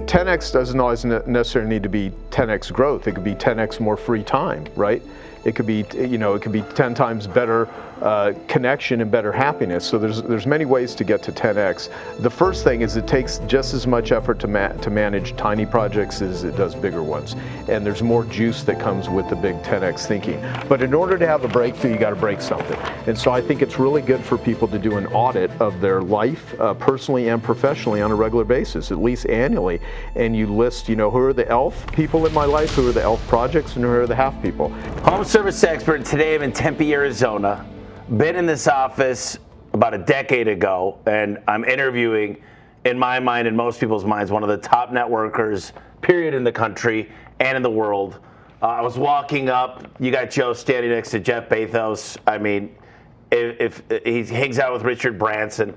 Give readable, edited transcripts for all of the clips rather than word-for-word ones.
10x doesn't always necessarily need to be 10x growth. It could be 10x more free time, right? It could be, it could be 10 times better connection and better happiness. So there's many ways to get to 10x. The first thing is it takes just as much effort to manage tiny projects as it does bigger ones. And there's more juice that comes with the big 10x thinking. But in order to have a breakthrough, you got to break something. And so I think it's really good for people to do an audit of their life, personally and professionally, on a regular basis, at least annually. And you list, who are the ELF people in my life, who are the ELF projects, and who are the half people. Home service expert. Today I'm in Tempe, Arizona. Been in this office about a decade ago, and I'm interviewing, in my mind and most people's minds, one of the top networkers, period, in the country and in the world. I was walking up, you got Joe standing next to Jeff Bezos. I mean, if he hangs out with Richard Branson,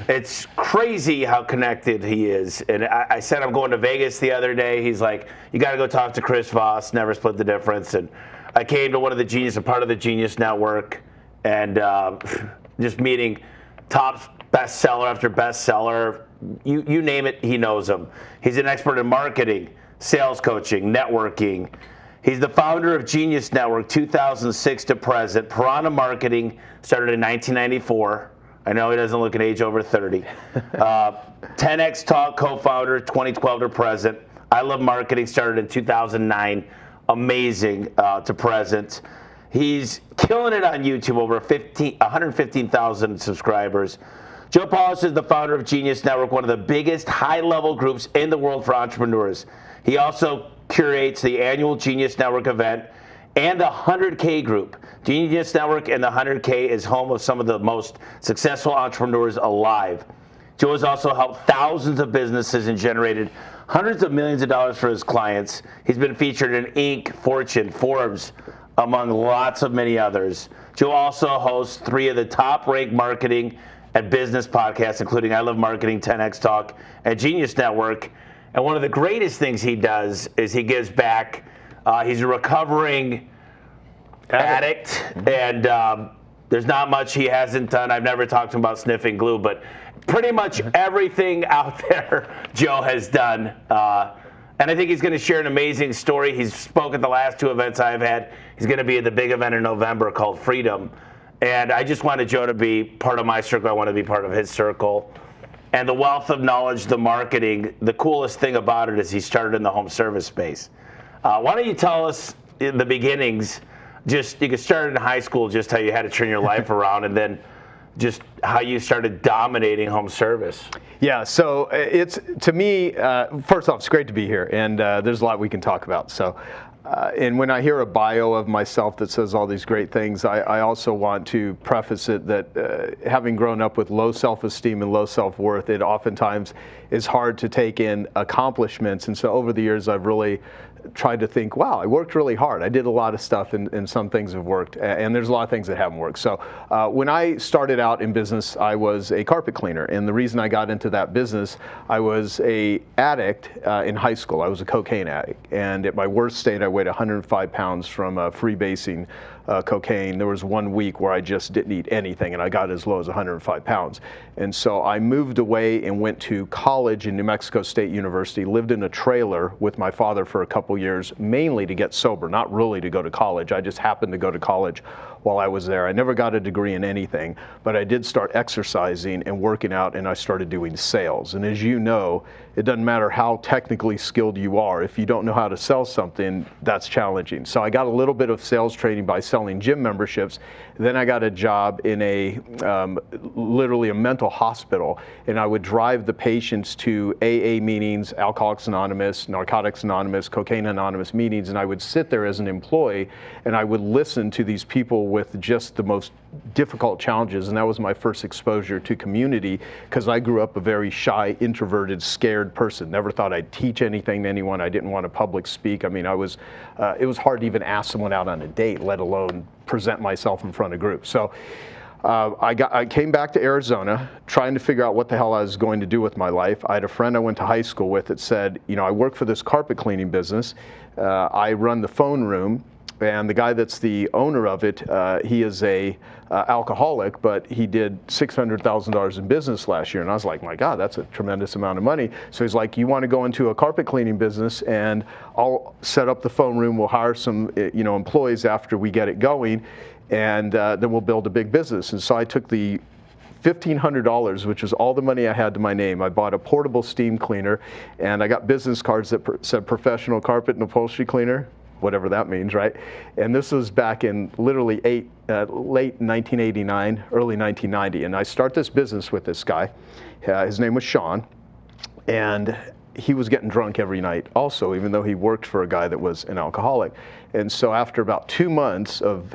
it's crazy how connected he is. And I said I'm going to Vegas the other day. He's like, you got to go talk to Chris Voss, never split the difference. And I came to one of the Genius, a part of the Genius Network, and just meeting top bestseller after bestseller. You name it, he knows them. He's an expert in marketing, sales coaching, networking. He's the founder of Genius Network, 2006 to present. Piranha Marketing started in 1994. I know he doesn't look an age over 30. 10X Talk co-founder, 2012 to present. I Love Marketing started in 2009. Amazing to present. He's killing it on YouTube, over 115,000 subscribers. Joe Polish is the founder of Genius Network, one of the biggest high-level groups in the world for entrepreneurs. He also curates the annual Genius Network event and the 100K group. Genius Network and the 100K is home of some of the most successful entrepreneurs alive. Joe has also helped thousands of businesses and generated hundreds of millions of dollars for his clients. He's been featured in Inc., Fortune, Forbes, among lots of many others. Joe also hosts 3 of the top-ranked marketing and business podcasts, including I Love Marketing, 10X Talk, and Genius Network. And one of the greatest things he does is he gives back. He's a recovering addict, and there's not much he hasn't done. I've never talked to him about sniffing glue, but pretty much everything out there Joe has done. And I think he's going to share an amazing story. He's spoken at the last 2 events I've had. He's going to be at the big event in November called Freedom. And I just wanted Joe to be part of my circle. I want to be part of his circle. And the wealth of knowledge, the marketing, the coolest thing about it is he started in the home service space. Why don't you tell us in the beginnings, just you could start in high school, just how you had to turn your life around, and then just how you started dominating home service. Yeah, so it's, to me, first off, it's great to be here, and there's a lot we can talk about. So, and when I hear a bio of myself that says all these great things, I also want to preface it that having grown up with low self-esteem and low self-worth, it oftentimes is hard to take in accomplishments. And so over the years, I've really tried to think, wow, I worked really hard. I did a lot of stuff, and some things have worked, and there's a lot of things that haven't worked. So when I started out in business, I was a carpet cleaner, and the reason I got into that business, I was a addict in high school. I was a cocaine addict, and at my worst state, I weighed 105 pounds from freebasing cocaine. There was one week where I just didn't eat anything, and I got as low as 105 pounds. And so I moved away and went to college in New Mexico State University, lived in a trailer with my father for a couple years, mainly to get sober, not really to go to college. I just happened to go to college while I was there. I never got a degree in anything, but I did start exercising and working out, and I started doing sales. And as you know, it doesn't matter how technically skilled you are. If you don't know how to sell something, that's challenging. So I got a little bit of sales training by selling gym memberships. Then I got a job in a literally a mental hospital, and I would drive the patients to AA meetings, Alcoholics Anonymous, Narcotics Anonymous, Cocaine Anonymous meetings, and I would sit there as an employee, and I would listen to these people with just the most difficult challenges. And that was my first exposure to community, because I grew up a very shy, introverted, scared person. Never thought I'd teach anything to anyone. I didn't want to public speak. I mean, it was hard to even ask someone out on a date, let alone present myself in front of groups. So I came back to Arizona trying to figure out what the hell I was going to do with my life. I had a friend I went to high school with that said, I work for this carpet cleaning business. I run the phone room. And the guy that's the owner of it, he is a alcoholic, but he did $600,000 in business last year. And I was like, my God, that's a tremendous amount of money. So he's like, you want to go into a carpet cleaning business, and I'll set up the phone room. We'll hire some employees after we get it going, and then we'll build a big business. And so I took the $1,500, which was all the money I had to my name. I bought a portable steam cleaner, and I got business cards that said professional carpet and upholstery cleaner, whatever that means, right? And this was back in literally late 1989, early 1990. And I start this business with this guy. His name was Sean, and he was getting drunk every night also, even though he worked for a guy that was an alcoholic. And so after about 2 months of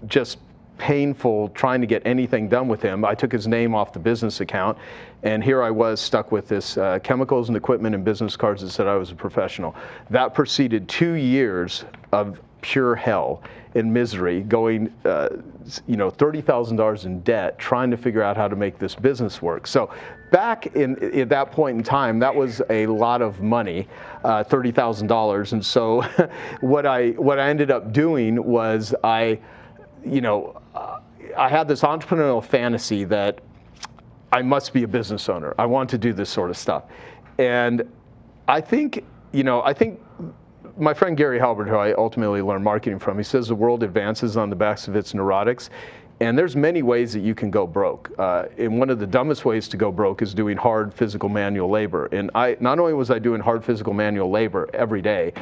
just painful trying to get anything done with him, I took his name off the business account, and here I was stuck with this chemicals and equipment and business cards that said I was a professional. That preceded 2 years of pure hell and misery, going $30,000 in debt, trying to figure out how to make this business work. So back in that point in time, that was a lot of money, $30,000. And so what I ended up doing was I had this entrepreneurial fantasy that I must be a business owner. I want to do this sort of stuff. And I think my friend Gary Halbert, who I ultimately learned marketing from, he says the world advances on the backs of its neurotics. And there's many ways that you can go broke. And one of the dumbest ways to go broke is doing hard physical manual labor. And not only was I doing hard physical manual labor every day,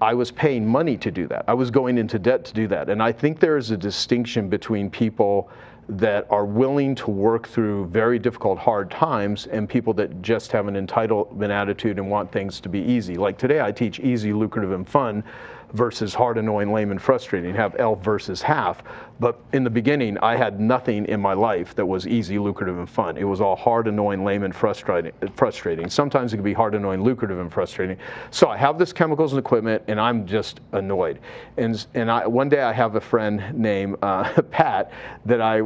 I was paying money to do that. I was going into debt to do that. And I think there is a distinction between people that are willing to work through very difficult, hard times and people that just have an entitlement attitude and want things to be easy. Like today, I teach easy, lucrative, and fun versus hard, annoying, lame, and frustrating. Have elf versus half. But in the beginning, I had nothing in my life that was easy, lucrative, and fun. It was all hard, annoying, lame, and frustrating. Sometimes it can be hard, annoying, lucrative, and frustrating. So I have this chemicals and equipment, and I'm just annoyed. And one day I have a friend named Pat that I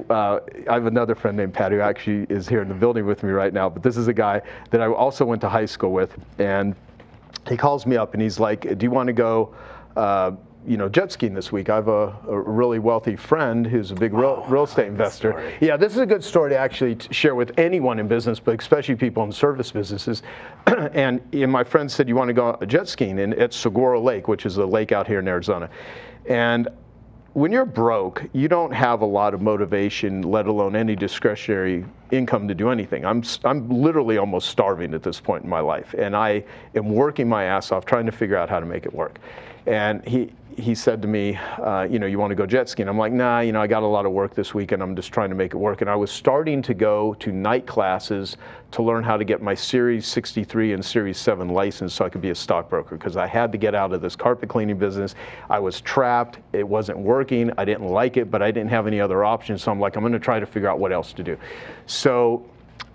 have another friend named Pat who actually is here in the building with me right now. But this is a guy that I also went to high school with, and he calls me up and he's like, "Do you want to go jet skiing this week? I have a really wealthy friend who's a big real estate investor." Story. Yeah, this is a good story to actually share with anyone in business, but especially people in service businesses. And my friend said, "You want to go jet skiing?" And it's Saguaro Lake, which is a lake out here in Arizona. And when you're broke, you don't have a lot of motivation, let alone any discretionary income to do anything. I'm literally almost starving at this point in my life, and I am working my ass off trying to figure out how to make it work. And he said to me, "You want to go jet skiing?" I'm like, "Nah, I got a lot of work this week and I'm just trying to make it work." And I was starting to go to night classes to learn how to get my Series 63 and Series 7 license so I could be a stockbroker, because I had to get out of this carpet cleaning business. I was trapped. It wasn't working. I didn't like it, but I didn't have any other options. So I'm like, I'm going to try to figure out what else to do. So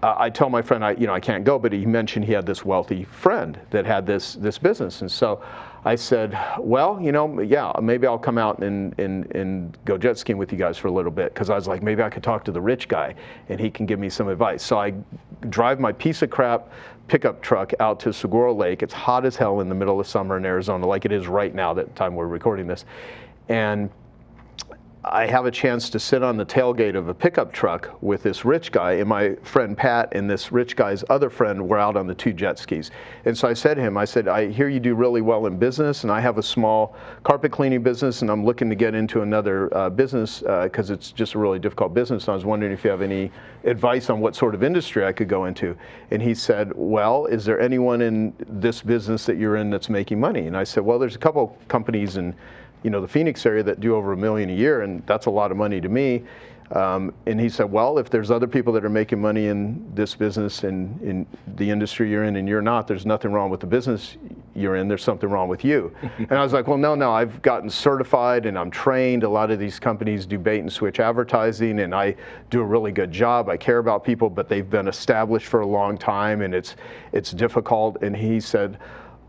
I tell my friend, I can't go, but he mentioned he had this wealthy friend that had this business. And so I said, well, yeah, maybe I'll come out and go jet skiing with you guys for a little bit, because I was like, maybe I could talk to the rich guy and he can give me some advice. So I drive my piece of crap pickup truck out to Saguaro Lake. It's hot as hell in the middle of summer in Arizona, like it is right now, that time we're recording this. And I have a chance to sit on the tailgate of a pickup truck with this rich guy, and my friend Pat and this rich guy's other friend were out on the 2 jet skis. And so I said to him, I hear you do really well in business, and I have a small carpet cleaning business, and I'm looking to get into another business because it's just a really difficult business. And I was wondering if you have any advice on what sort of industry I could go into. And he said, well, is there anyone in this business that you're in that's making money? And I said, well, there's a couple companies in the Phoenix area that do over $1 million a year, and that's a lot of money to me. And he said, well, if there's other people that are making money in this business and in the industry you're in and you're not, there's nothing wrong with the business you're in, there's something wrong with you. And I was like, well, no, I've gotten certified and I'm trained. A lot of these companies do bait and switch advertising, and I do a really good job. I care about people, but they've been established for a long time, and it's difficult. And he said,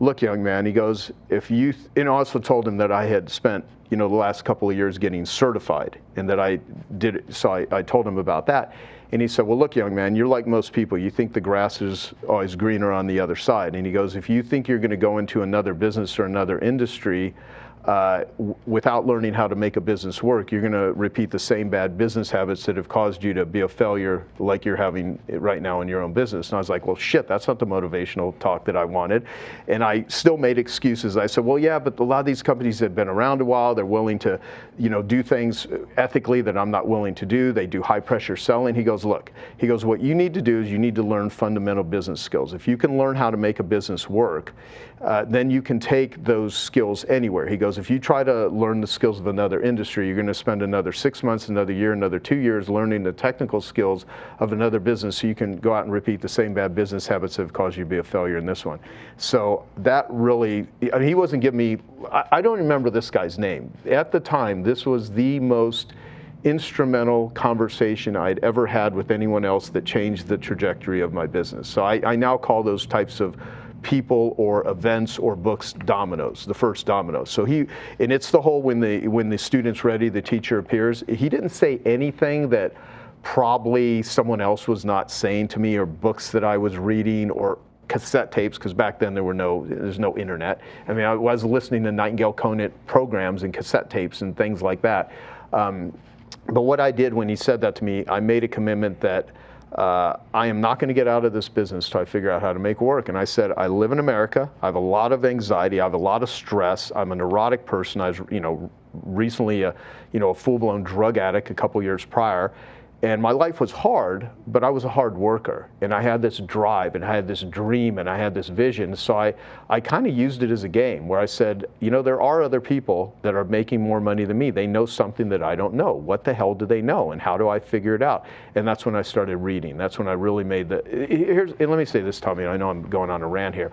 look, young man, he goes, and I also told him that I had spent, the last couple of years getting certified, and that I did it. So I told him about that. And he said, well, look, young man, you're like most people. You think the grass is always greener on the other side. And he goes, if you think you're going to go into another business or another industry, without learning how to make a business work, you're going to repeat the same bad business habits that have caused you to be a failure like you're having right now in your own business. And I was like, well, shit, that's not the motivational talk that I wanted. And I still made excuses. I said, well, yeah, but a lot of these companies have been around a while. They're willing to, do things ethically that I'm not willing to do. They do high pressure selling. He goes, look, what you need to do is you need to learn fundamental business skills. If you can learn how to make a business work, then you can take those skills anywhere. He goes, if you try to learn the skills of another industry, you're going to spend another 6 months, another year, another 2 years learning the technical skills of another business, so you can go out and repeat the same bad business habits that have caused you to be a failure in this one. So that really, he wasn't giving me, I don't remember this guy's name. At the time, this was the most instrumental conversation I'd ever had with anyone else that changed the trajectory of my business. So I now call those types of people or events or books dominoes, the first domino. So and it's the whole when the student's ready, the teacher appears. He didn't say anything that probably someone else was not saying to me, or books that I was reading, or cassette tapes, because back then there's no internet. I mean, I was listening to Nightingale Conant programs and cassette tapes and things like that. But what I did when he said that to me, I made a commitment that I am not going to get out of this business till I figure out how to make it work. And I said, I live in America. I have a lot of anxiety. I have a lot of stress. I'm a neurotic person. I was, recently a full-blown drug addict a couple years prior. And my life was hard, but I was a hard worker. And I had this drive, and I had this dream, and I had this vision. So I kind of used it as a game where I said, there are other people that are making more money than me. They know something that I don't know. What the hell do they know? And how do I figure it out? And that's when I started reading. That's when I really made and let me say this, Tommy, I know I'm going on a rant here.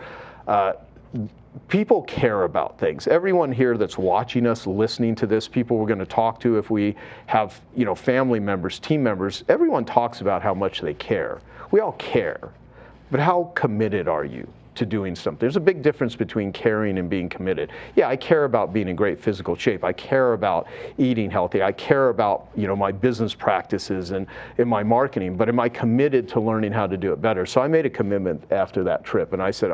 People care about things. Everyone here that's watching us, listening to this, people we're going to talk to, if we have, family members, team members, everyone talks about how much they care. We all care. But how committed are you to doing something? There's a big difference between caring and being committed. Yeah, I care about being in great physical shape. I care about eating healthy. I care about, my business practices and in my marketing, but am I committed to learning how to do it better? So I made a commitment after that trip, and I said,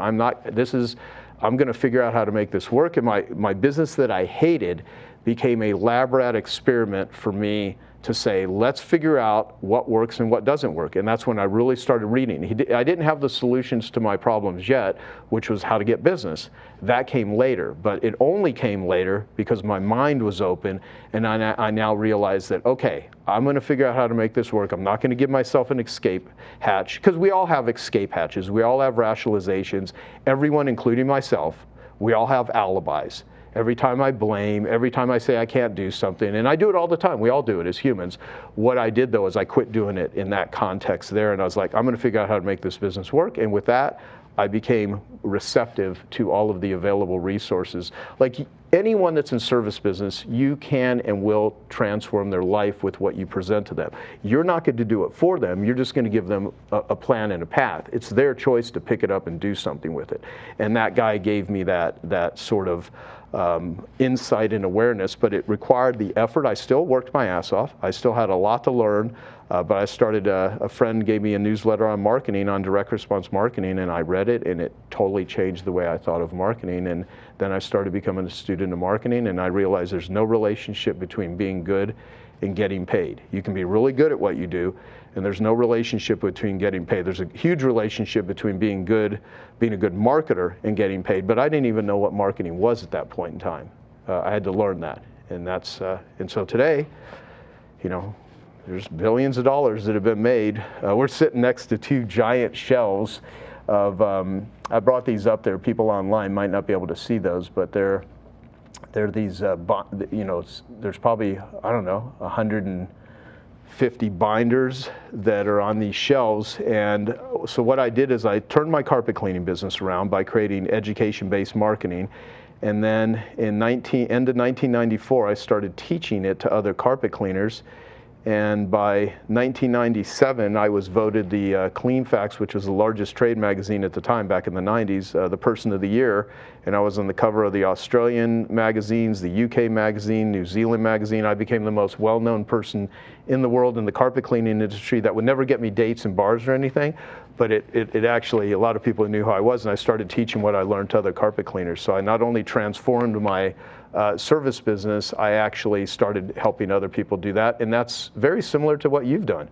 I'm going to figure out how to make this work. And my business that I hated became a lab rat experiment for me to say, let's figure out what works and what doesn't work. And that's when I really started reading. I didn't have the solutions to my problems yet, which was how to get business. That came later, but it only came later because my mind was open, and I now realized that, okay, I'm going to figure out how to make this work. I'm not going to give myself an escape hatch, because we all have escape hatches. We all have rationalizations. Everyone, including myself, we all have alibis. Every time I blame, every time I say I can't do something, and I do it all the time. We all do it as humans. What I did, though, is I quit doing it in that context there, and I was like, I'm going to figure out how to make this business work. And with that, I became receptive to all of the available resources. Like anyone that's in service business, you can and will transform their life with what you present to them. You're not going to do it for them. You're just going to give them a plan and a path. It's their choice to pick it up and do something with it. And that guy gave me that sort of insight and awareness, but it required the effort. I still worked my ass off. I still had a lot to learn, but I started, a friend gave me a newsletter on marketing, on direct response marketing, and I read it, and it totally changed the way I thought of marketing. And then I started becoming a student of marketing, and I realized there's no relationship between being good and getting paid. You can be really good at what you do, and there's no relationship between getting paid. There's a huge relationship between being a good marketer and getting paid, but I didn't even know what marketing was at that point in time. I had to learn that, and so today, there's billions of dollars that have been made. We're sitting next to two giant shelves of, I brought these up there. People online might not be able to see those, but they're these, there's probably, 150 binders that are on these shelves. And so what I did is I turned my carpet cleaning business around by creating education-based marketing. And then end of 1994, I started teaching it to other carpet cleaners. And by 1997, I was voted the Clean Facts, which was the largest trade magazine at the time, back in the 90s, the Person of the Year. And I was on the cover of the Australian magazines, the UK magazine, New Zealand magazine. I became the most well-known person in the world in the carpet cleaning industry. That would never get me dates in bars or anything, but it actually, a lot of people knew who I was, and I started teaching what I learned to other carpet cleaners. So I not only transformed my service business, I actually started helping other people do that, and that's very similar to what you've done.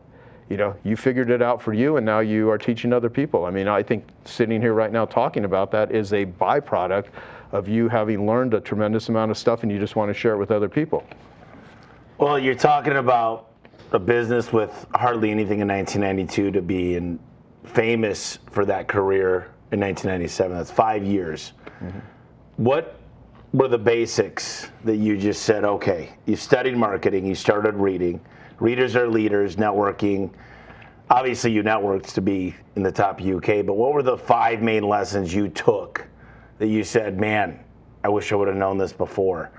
You know, you figured it out for you, and now you are teaching other people. I mean, I think sitting here right now talking about that is a byproduct of you having learned a tremendous amount of stuff, and you just want to share it with other people. Well, you're talking about a business with hardly anything in 1992 to be famous for that career in 1997. That's 5 years. Mm-hmm. What were the basics that you just said, okay, you studied marketing, you started reading, readers are leaders, networking. Obviously you networked to be in the top UK, but what were the 5 main lessons you took that you said, man, I wish I would have known this before?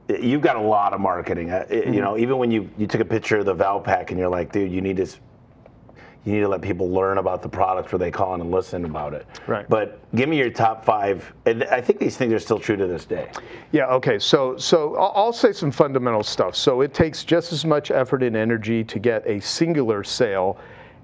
You've got a lot of marketing. You know, even when you took a picture of the Valpak and you're like, dude, you need to let people learn about the product where they call in and listen about it. Right. But give me your top 5. And I think these things are still true to this day. Yeah, okay, so I'll say some fundamental stuff. So it takes just as much effort and energy to get a singular sale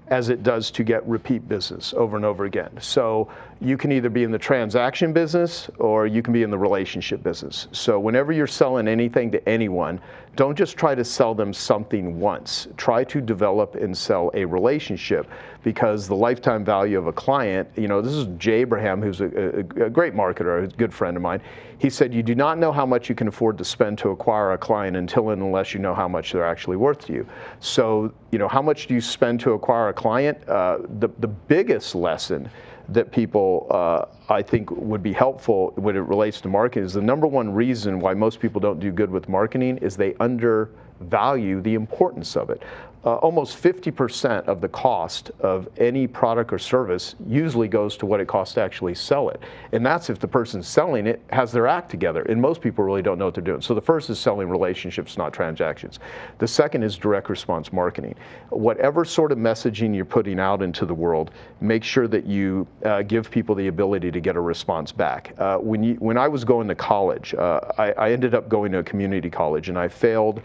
as it does to get repeat business over and over again. So you can either be in the transaction business or you can be in the relationship business. So whenever you're selling anything to anyone, don't just try to sell them something once. Try to develop and sell a relationship, because the lifetime value of a client, you know, this is Jay Abraham, who's a great marketer, a good friend of mine. He said, you do not know how much you can afford to spend to acquire a client until and unless you know how much they're actually worth to you. So, you know, how much do you spend to acquire a client? The biggest lesson that people, I think, would be helpful when it relates to marketing is the number one reason why most people don't do good with marketing is they undervalue the importance of it. Almost 50% of the cost of any product or service usually goes to what it costs to actually sell it. And that's if the person selling it has their act together. And most people really don't know what they're doing. So the first is selling relationships, not transactions. The second is direct response marketing. Whatever sort of messaging you're putting out into the world, make sure that you give people the ability to get a response back. When I was going to college, I ended up going to a community college, and I failed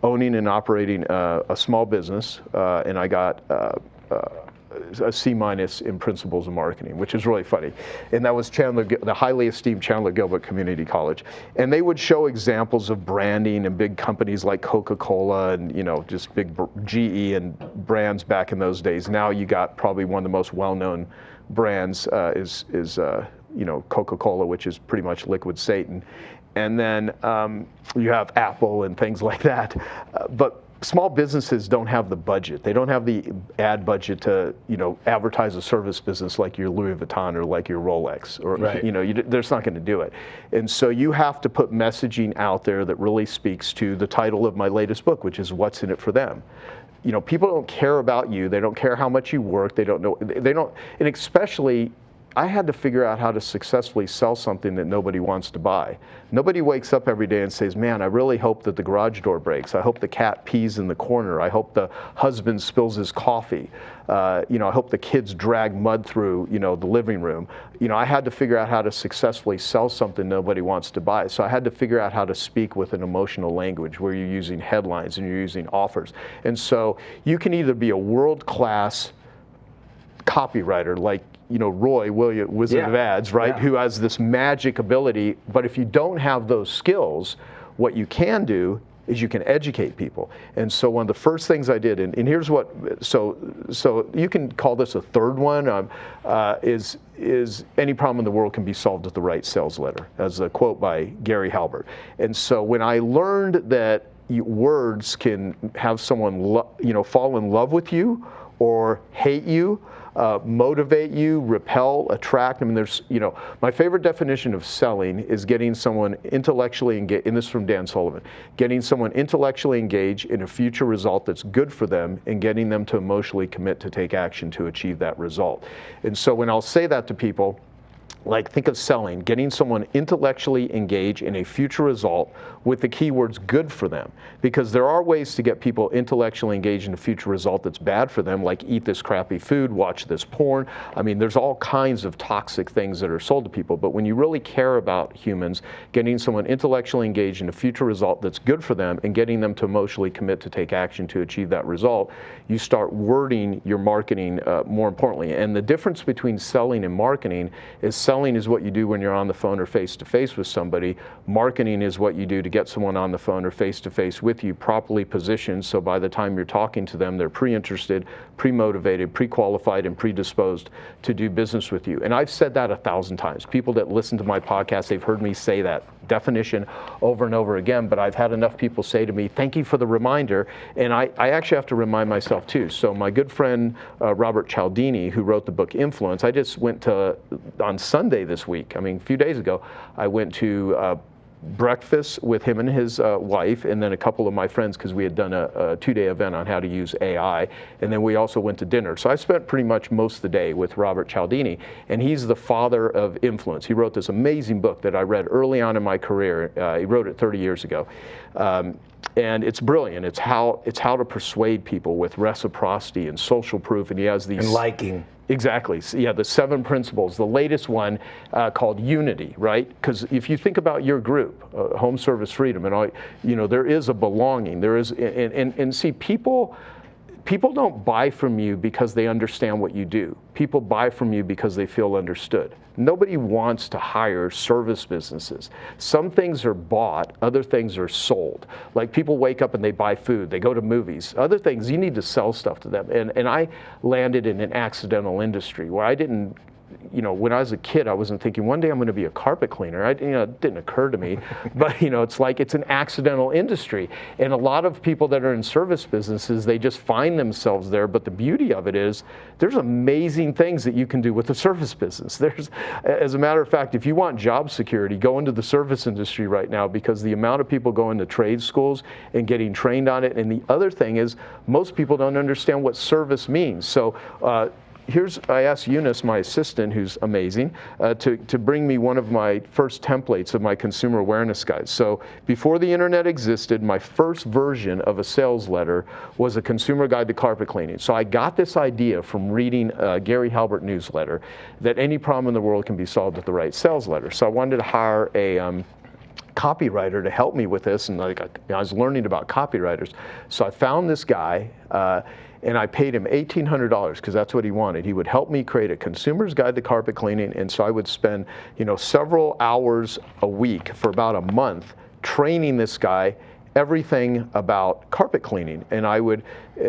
owning and operating a small business, and I got a C- in principles of marketing, which is really funny. And that was the highly esteemed Chandler Gilbert Community College. And they would show examples of branding and big companies like Coca-Cola and, you know, just big GE and brands back in those days. Now you got probably one of the most well-known brands is you know, Coca-Cola, which is pretty much liquid Satan. And then you have Apple and things like that. But small businesses don't have the budget. They don't have the ad budget to, you know, advertise a service business like your Louis Vuitton or like your Rolex, or right. You know, they're just not going to do it. And so you have to put messaging out there that really speaks to the title of my latest book, which is What's in It for Them. You know, people don't care about you. They don't care how much you work. They don't know. They don't, and especially, I had to figure out how to successfully sell something that nobody wants to buy. Nobody wakes up every day and says, man, I really hope that the garage door breaks. I hope the cat pees in the corner. I hope the husband spills his coffee. You know, I hope the kids drag mud through, you know, the living room. You know, I had to figure out how to successfully sell something nobody wants to buy. So I had to figure out how to speak with an emotional language where you're using headlines and you're using offers. And so you can either be a world-class copywriter like, you know, Roy Williams, Wizard of Ads, right? Who has this magic ability. But if you don't have those skills, what you can do is you can educate people. And so one of the first things I did, and here's what, so you can call this a third one, is any problem in the world can be solved with the right sales letter, as a quote by Gary Halbert. And so when I learned that words can have someone, you know, fall in love with you or hate you, motivate you, repel, attract. I mean, there's, you know, my favorite definition of selling is getting someone intellectually engaged, and this is from Dan Sullivan, getting someone intellectually engaged in a future result that's good for them and getting them to emotionally commit to take action to achieve that result. And so when I'll say that to people, Like, think of selling, getting someone intellectually engaged in a future result with the keywords good for them. Because there are ways to get people intellectually engaged in a future result that's bad for them, like eat this crappy food, watch this porn. I mean, there's all kinds of toxic things that are sold to people. But when you really care about humans, getting someone intellectually engaged in a future result that's good for them and getting them to emotionally commit to take action to achieve that result, you start wording your marketing more importantly. And the difference between selling and marketing is selling is what you do when you're on the phone or face-to-face with somebody. Marketing is what you do to get someone on the phone or face-to-face with you, properly positioned, so by the time you're talking to them, they're pre-interested, pre-motivated, pre-qualified, and predisposed to do business with you. And I've said that 1,000 times. People that listen to my podcast, they've heard me say that definition over and over again, but I've had enough people say to me, thank you for the reminder, and I actually have to remind myself too. So my good friend Robert Cialdini, who wrote the book Influence, I just went to, on Sunday this week, a few days ago, I went to breakfast with him and his wife, and then a couple of my friends, because we had done a 2-day event on how to use AI, and then we also went to dinner. So I spent pretty much most of the day with Robert Cialdini, and he's the father of influence. He wrote this amazing book that I read early on in my career. He wrote it 30 years ago. And it's brilliant. It's how to persuade people with reciprocity and social proof, and he has these... And liking. Exactly. So, yeah, the 7 principles. The latest one called Unity, right? Because if you think about your group, Home Service Freedom, and all, there is a belonging. There is, and see, people don't buy from you because they understand what you do. People buy from you because they feel understood. Nobody wants to hire service businesses. Some things are bought, other things are sold. Like, people wake up and they buy food, they go to movies. Other things, you need to sell stuff to them. And I landed in an accidental industry where I didn't, when I was a kid, I wasn't thinking one day I'm going to be a carpet cleaner. It didn't occur to me. But it's like it's an accidental industry, and a lot of people that are in service businesses, they just find themselves there. But the beauty of it is, there's amazing things that you can do with the service business. As a matter of fact, if you want job security, go into the service industry right now, because the amount of people going to trade schools and getting trained on it. And the other thing is, most people don't understand what service means. So. I asked Eunice, my assistant, who's amazing, to bring me one of my first templates of my consumer awareness guide. So before the internet existed, my first version of a sales letter was a consumer guide to carpet cleaning. So I got this idea from reading a Gary Halbert newsletter that any problem in the world can be solved with the right sales letter. So I wanted to hire a copywriter to help me with this, and I was learning about copywriters. So I found this guy, and I paid him $1,800 because that's what he wanted. He would help me create a consumer's guide to carpet cleaning, and so I would spend, several hours a week for about a month training this guy everything about carpet cleaning. And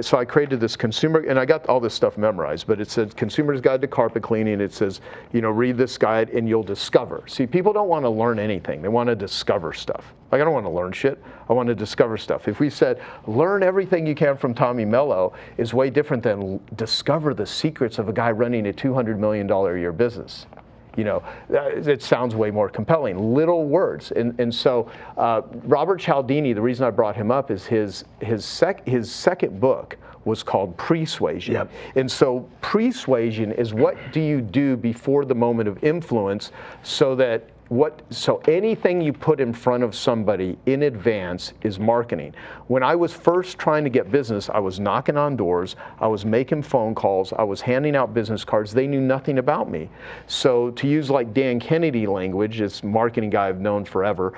so I created this consumer, and I got all this stuff memorized, but it said Consumer's Guide to Carpet Cleaning. It says, read this guide and you'll discover. See, people don't want to learn anything. They want to discover stuff. Like, I don't want to learn shit. I want to discover stuff. If we said, learn everything you can from Tommy Mello, is way different than discover the secrets of a guy running a $200 million a year business. It sounds way more compelling. Little words. And so Robert Cialdini, the reason I brought him up is his second book was called Persuasion. Yep. And so persuasion is, what do you do before the moment of influence, so anything you put in front of somebody in advance is marketing. When I was first trying to get business, I was knocking on doors, I was making phone calls, I was handing out business cards. They knew nothing about me. So to use like Dan Kennedy language, this marketing guy I've known forever,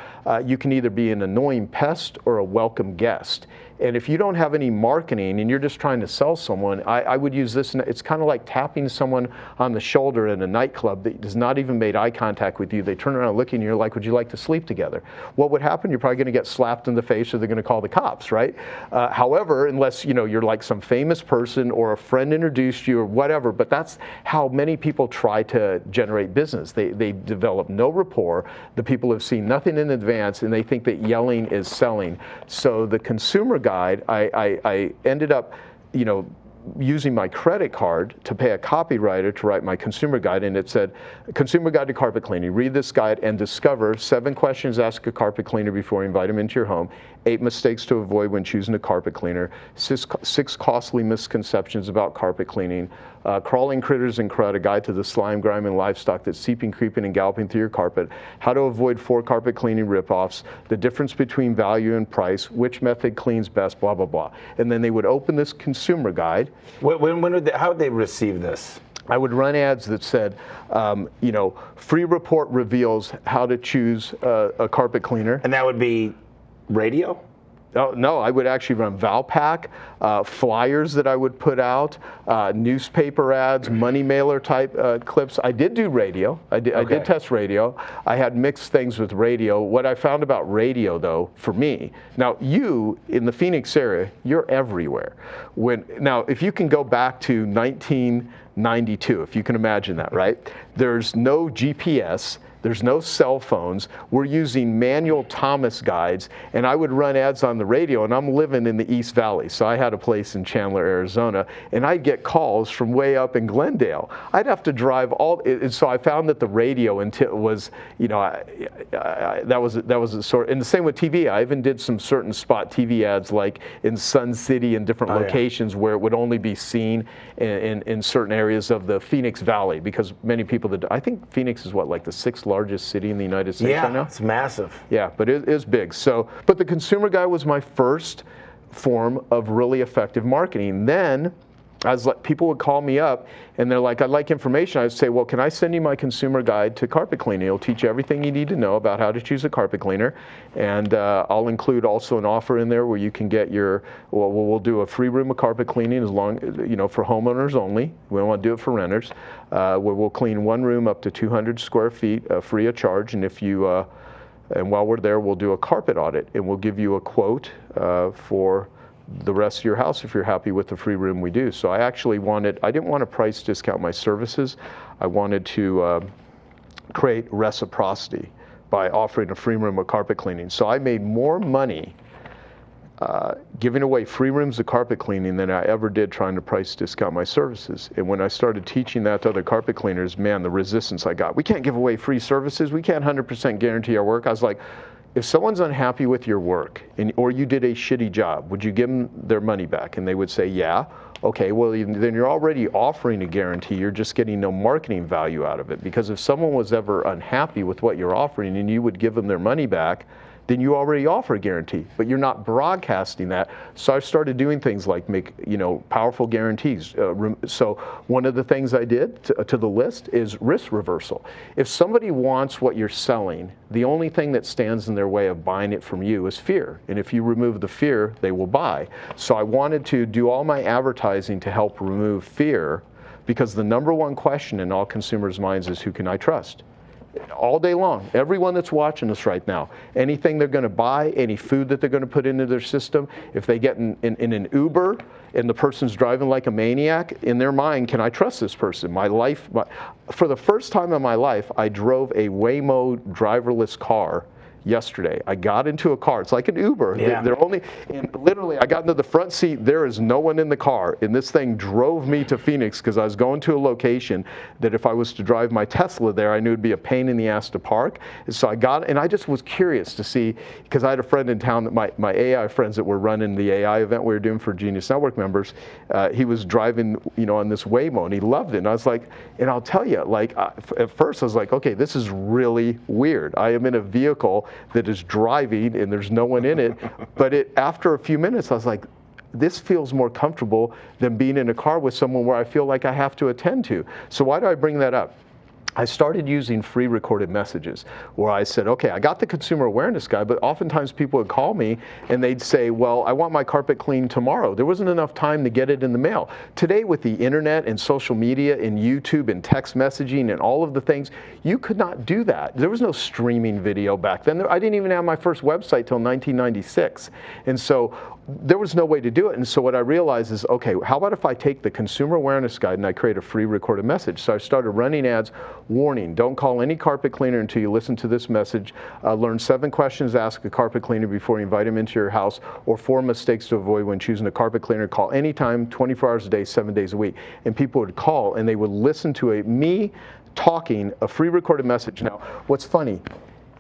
you can either be an annoying pest or a welcome guest. And if you don't have any marketing and you're just trying to sell someone, I would use this. It's kind of like tapping someone on the shoulder in a nightclub that has not even made eye contact with you. They turn around looking and you're like, would you like to sleep together? What would happen? You're probably going to get slapped in the face, or they're going to call the cops, right? However, unless you're like some famous person or a friend introduced you or whatever, but that's how many people try to generate business. They develop no rapport. The people have seen nothing in advance, and they think that yelling is selling. So the consumer guide, I ended up, using my credit card to pay a copywriter to write my consumer guide, and it said, Consumer Guide to Carpet Cleaning. Read this guide and discover 7 questions to ask a carpet cleaner before you invite him into your home, 8 mistakes to avoid when choosing a carpet cleaner, 6 costly misconceptions about carpet cleaning, Crawling Critters and Crud, a guide to the slime, grime, and livestock that's seeping, creeping, and galloping through your carpet, how to avoid 4 carpet cleaning ripoffs, the difference between value and price, which method cleans best, blah, blah, blah. And then they would open this consumer guide. How would they receive this? I would run ads that said, free report reveals how to choose a carpet cleaner. And that would be radio? Oh, no, I would actually run Valpak, flyers that I would put out, newspaper ads, money mailer type clips. I did do radio. I did test radio. I had mixed things with radio. What I found about radio, though, for me, now you in the Phoenix area, you're everywhere. Now, if you can go back to 1992, if you can imagine that, right? There's no GPS. There's no cell phones. We're using manual Thomas guides, and I would run ads on the radio, and I'm living in the East Valley. So I had a place in Chandler, Arizona, and I'd get calls from way up in Glendale. I'd have to drive so I found that the radio was, that was a sort, and the same with TV. I even did some certain spot TV ads like in Sun City and different locations where it would only be seen in certain areas of the Phoenix Valley, because many people I think Phoenix is like the 6th largest city in the United States right now? Yeah, it's massive. Yeah, but it is big. So, but the consumer guide was my first form of really effective marketing. Then, people would call me up and they're like, I'd like information. I'd say, well, can I send you my consumer guide to carpet cleaning? It'll teach you everything you need to know about how to choose a carpet cleaner. And I'll include also an offer in there where you can get we'll do a free room of carpet cleaning for homeowners only. We don't want to do it for renters. Where we'll clean one room up to 200 square feet free of charge. And and while we're there, we'll do a carpet audit and we'll give you a quote for the rest of your house if you're happy with the free room we do. So I didn't want to price discount my services. I wanted to create reciprocity by offering a free room of carpet cleaning. So I made more money giving away free rooms of carpet cleaning than I ever did trying to price discount my services. And when I started teaching that to other carpet cleaners, man, the resistance I got. We can't give away free services. We can't 100% guarantee our work. I was like, if someone's unhappy with your work or you did a shitty job, would you give them their money back? And they would say, yeah. Okay, well, then you're already offering a guarantee. You're just getting no marketing value out of it. Because if someone was ever unhappy with what you're offering and you would give them their money back, then you already offer a guarantee, but you're not broadcasting that. So I started doing things like make powerful guarantees. So one of the things I did to the list is risk reversal. If somebody wants what you're selling, the only thing that stands in their way of buying it from you is fear. And if you remove the fear, they will buy. So I wanted to do all my advertising to help remove fear, because the number one question in all consumers' minds is, who can I trust? All day long, everyone that's watching us right now, anything they're going to buy, any food that they're going to put into their system, if they get in an Uber and the person's driving like a maniac, in their mind, can I trust this person? For the first time in my life, I drove a Waymo driverless car yesterday. I got into a car. It's like an Uber. Yeah. And literally, I got into the front seat. There is no one in the car. And this thing drove me to Phoenix because I was going to a location that if I was to drive my Tesla there, I knew it'd be a pain in the ass to park. And so I just was curious to see, because I had a friend in town that my AI friends that were running the AI event we were doing for Genius Network members, he was driving, on this Waymo, and he loved it. And I was like, and I'll tell you, at first I was like, okay, this is really weird. I am in a vehicle that is driving and there's no one in it. But after a few minutes, I was like, this feels more comfortable than being in a car with someone where I feel like I have to attend to. So why do I bring that up? I started using free recorded messages where I said, okay, I got the consumer awareness guide, but oftentimes people would call me and they'd say, well, I want my carpet cleaned tomorrow. There wasn't enough time to get it in the mail. Today with the internet and social media and YouTube and text messaging and all of the things, you could not do that. There was no streaming video back then. I didn't even have my first website till 1996. And so there was no way to do it. And so what I realized is, okay, how about if I take the consumer awareness guide and I create a free recorded message? So I started running ads, warning, don't call any carpet cleaner until you listen to this message. Learn 7 questions to ask a carpet cleaner before you invite him into your house, or 4 mistakes to avoid when choosing a carpet cleaner. Call anytime, 24 hours a day, 7 days a week. And people would call and they would listen to me talking a free recorded message. Now, what's funny,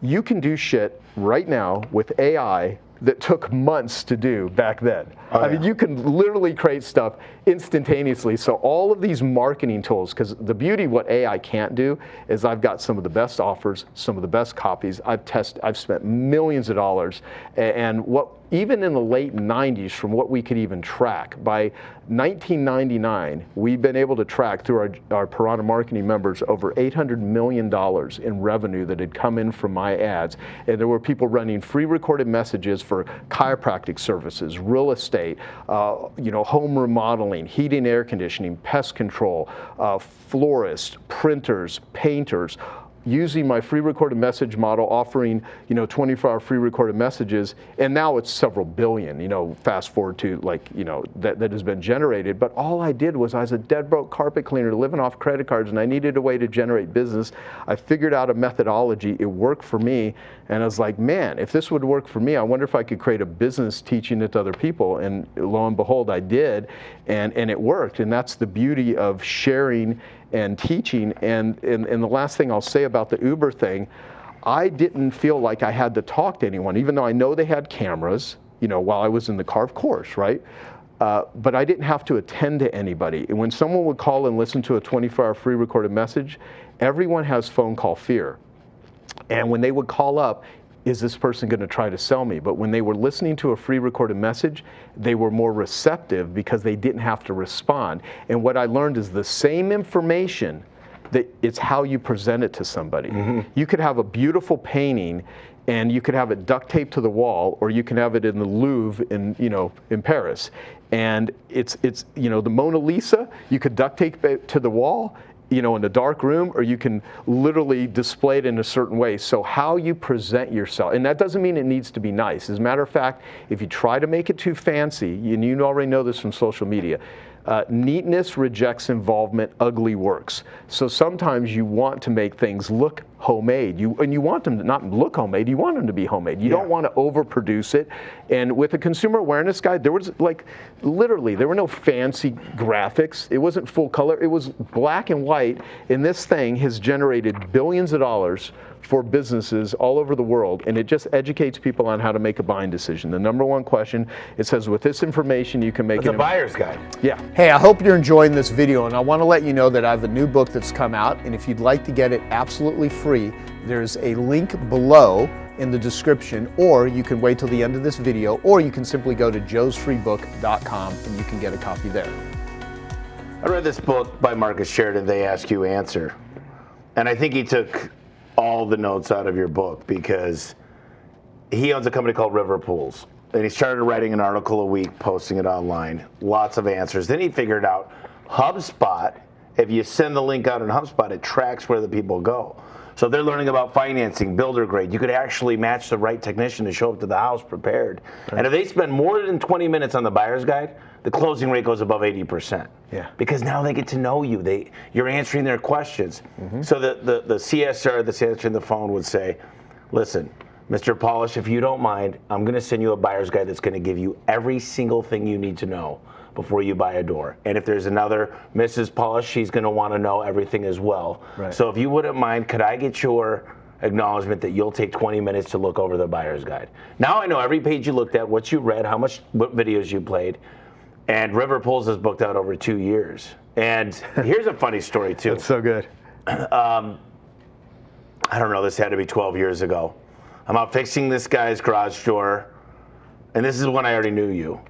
you can do shit right now with AI that took months to do back then. I mean, yeah. you can literally create stuff instantaneously. So all of these marketing tools, because the beauty of what AI can't do is I've got some of the best offers, some of the best copies. I've spent millions of dollars, and even in the late 90s, from what we could even track, by 1999, we've been able to track through our Piranha marketing members over $800 million in revenue that had come in from my ads. And there were people running free recorded messages for chiropractic services, real estate, home remodeling, heating, air conditioning, pest control, florists, printers, painters, using my free recorded message model, offering 24-hour free recorded messages, and now it's several billion. Fast forward to that has been generated. But all I did was I was a dead broke carpet cleaner living off credit cards, and I needed a way to generate business. I figured out a methodology. It worked for me, and I was like, man, if this would work for me, I wonder if I could create a business teaching it to other people. And lo and behold, I did, and it worked. And that's the beauty of sharing and teaching. And the last thing I'll say about the Uber thing, I didn't feel like I had to talk to anyone, even though I know they had cameras, while I was in the car, of course, right? But I didn't have to attend to anybody. And when someone would call and listen to a 24-hour free recorded message, everyone has phone call fear. And when they would call up, is this person going to try to sell me? But when they were listening to a free recorded message, they were more receptive because they didn't have to respond. And what I learned is the same information, that it's how you present it to somebody. Mm-hmm. You could have a beautiful painting and you could have it duct taped to the wall, or you can have it in the Louvre in Paris. And it's the Mona Lisa, you could duct tape it to the wall, in a dark room, or you can literally display it in a certain way. So how you present yourself, and that doesn't mean it needs to be nice. As a matter of fact, if you try to make it too fancy, and you already know this from social media, neatness rejects involvement, ugly works. So sometimes you want to make things look homemade, and you want them to not look homemade, you want them to be homemade. You don't want to overproduce it. And with a consumer awareness guide, there was literally, there were no fancy graphics. It wasn't full color, it was black and white. And this thing has generated billions of dollars for businesses all over the world, and it just educates people on how to make a buying decision. The number one question, it says, with this information, you can make it's a buyer's guide. Yeah. Hey, I hope you're enjoying this video, and I want to let you know that I have a new book that's come out, and if you'd like to get it absolutely free, there's a link below in the description, or you can wait till the end of this video, or you can simply go to joesfreebook.com and you can get a copy there. I read this book by Marcus Sheridan, They Ask You Answer, and I think he took all the notes out of your book, because he owns a company called River Pools, and he started writing an article a week, posting it online, lots of answers. Then he figured out HubSpot, if you send the link out in HubSpot, it tracks where the people go. So they're learning about financing, builder grade. You could actually match the right technician to show up to the house prepared. Right. And if they spend more than 20 minutes on the buyer's guide, the closing rate goes above 80%. Yeah. Because now they get to know you. You're answering their questions. Mm-hmm. So the CSR that's answering the phone would say, listen, Mr. Polish, if you don't mind, I'm going to send you a buyer's guide that's going to give you every single thing you need to know before you buy a door. And if there's another Mrs. Polish, she's going to want to know everything as well. Right. So if you wouldn't mind, could I get your acknowledgement that you'll take 20 minutes to look over the buyer's guide? Now I know every page you looked at, what you read, what videos you played. And River Pools is booked out over 2 years. And here's a funny story too. That's so good. I don't know, this had to be 12 years ago. I'm out fixing this guy's garage door, and this is when I already knew you.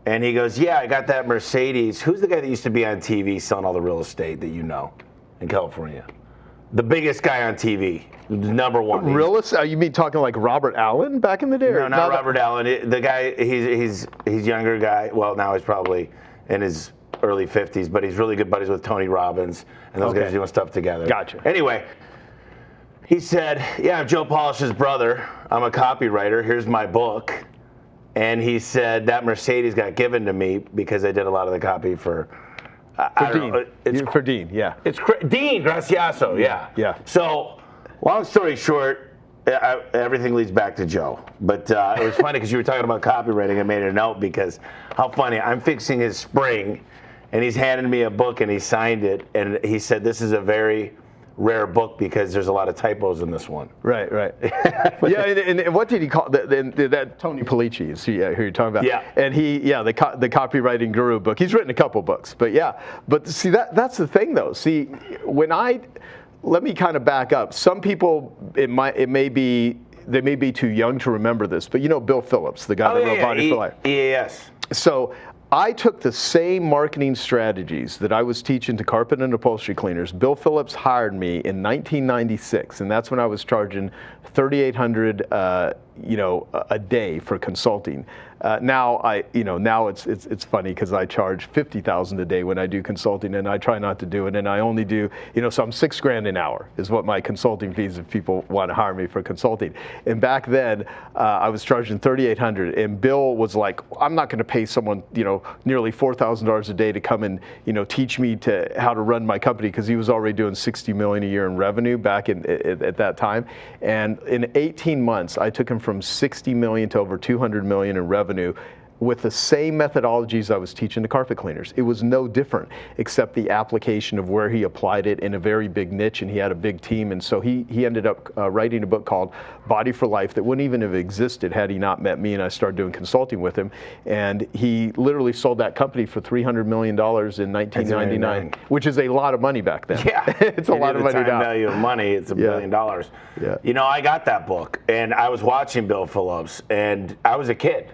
And he goes, yeah, I got that Mercedes. Who's the guy that used to be on TV selling all the real estate that you know in California? The biggest guy on TV, number one. Real estate? You mean talking like Robert Allen back in the day? No, not Robert Allen. The guy, he's younger guy. Well, now he's probably in his early 50s, but he's really good buddies with Tony Robbins, and those guys doing stuff together. Gotcha. Anyway, he said, yeah, I'm Joe Polish's brother. I'm a copywriter. Here's my book. And he said, that Mercedes got given to me because I did a lot of the copy for Dean. For Dean, yeah. It's Dean Graciaso, yeah. Yeah. So, long story short, everything leads back to Joe. But it was funny because you were talking about copywriting. I made a note because how funny. I'm fixing his spring, and he's handed me a book, and he signed it, and he said, this is a very rare book because there's a lot of typos in this one. Right. Yeah, and what did he call that? Tony Polici is who you're talking about? Yeah. And the copywriting guru book. He's written a couple books, but see that's the thing though. See, let me kind of back up. Some people they may be too young to remember this, but you know Bill Phillips, the guy that wrote Body for Life. Yes. So I took the same marketing strategies that I was teaching to carpet and upholstery cleaners. Bill Phillips hired me in 1996, and that's when I was charging $3,800, a day for consulting. Now it's funny because I charge $50,000 a day when I do consulting, and I try not to do it, and I only do, so I'm $6,000 an hour is what my consulting fees if people want to hire me for consulting. And back then, I was charging $3,800, and Bill was like, I'm not going to pay someone, nearly $4,000 a day to come and, teach me how to run my company, because he was already doing $60 million a year in revenue back at that time. And in 18 months, I took him from $60 million to over $200 million in revenue with the same methodologies I was teaching to carpet cleaners. It was no different, except the application of where he applied it in a very big niche, and he had a big team. And so he ended up writing a book called Body for Life that wouldn't even have existed had he not met me, and I started doing consulting with him. And he literally sold that company for $300 million in 1999, which is a lot of money back then. Yeah. It's a lot of money now. The value of money, it's $1 billion. Yeah. I got that book, and I was watching Bill Phillips, and I was a kid.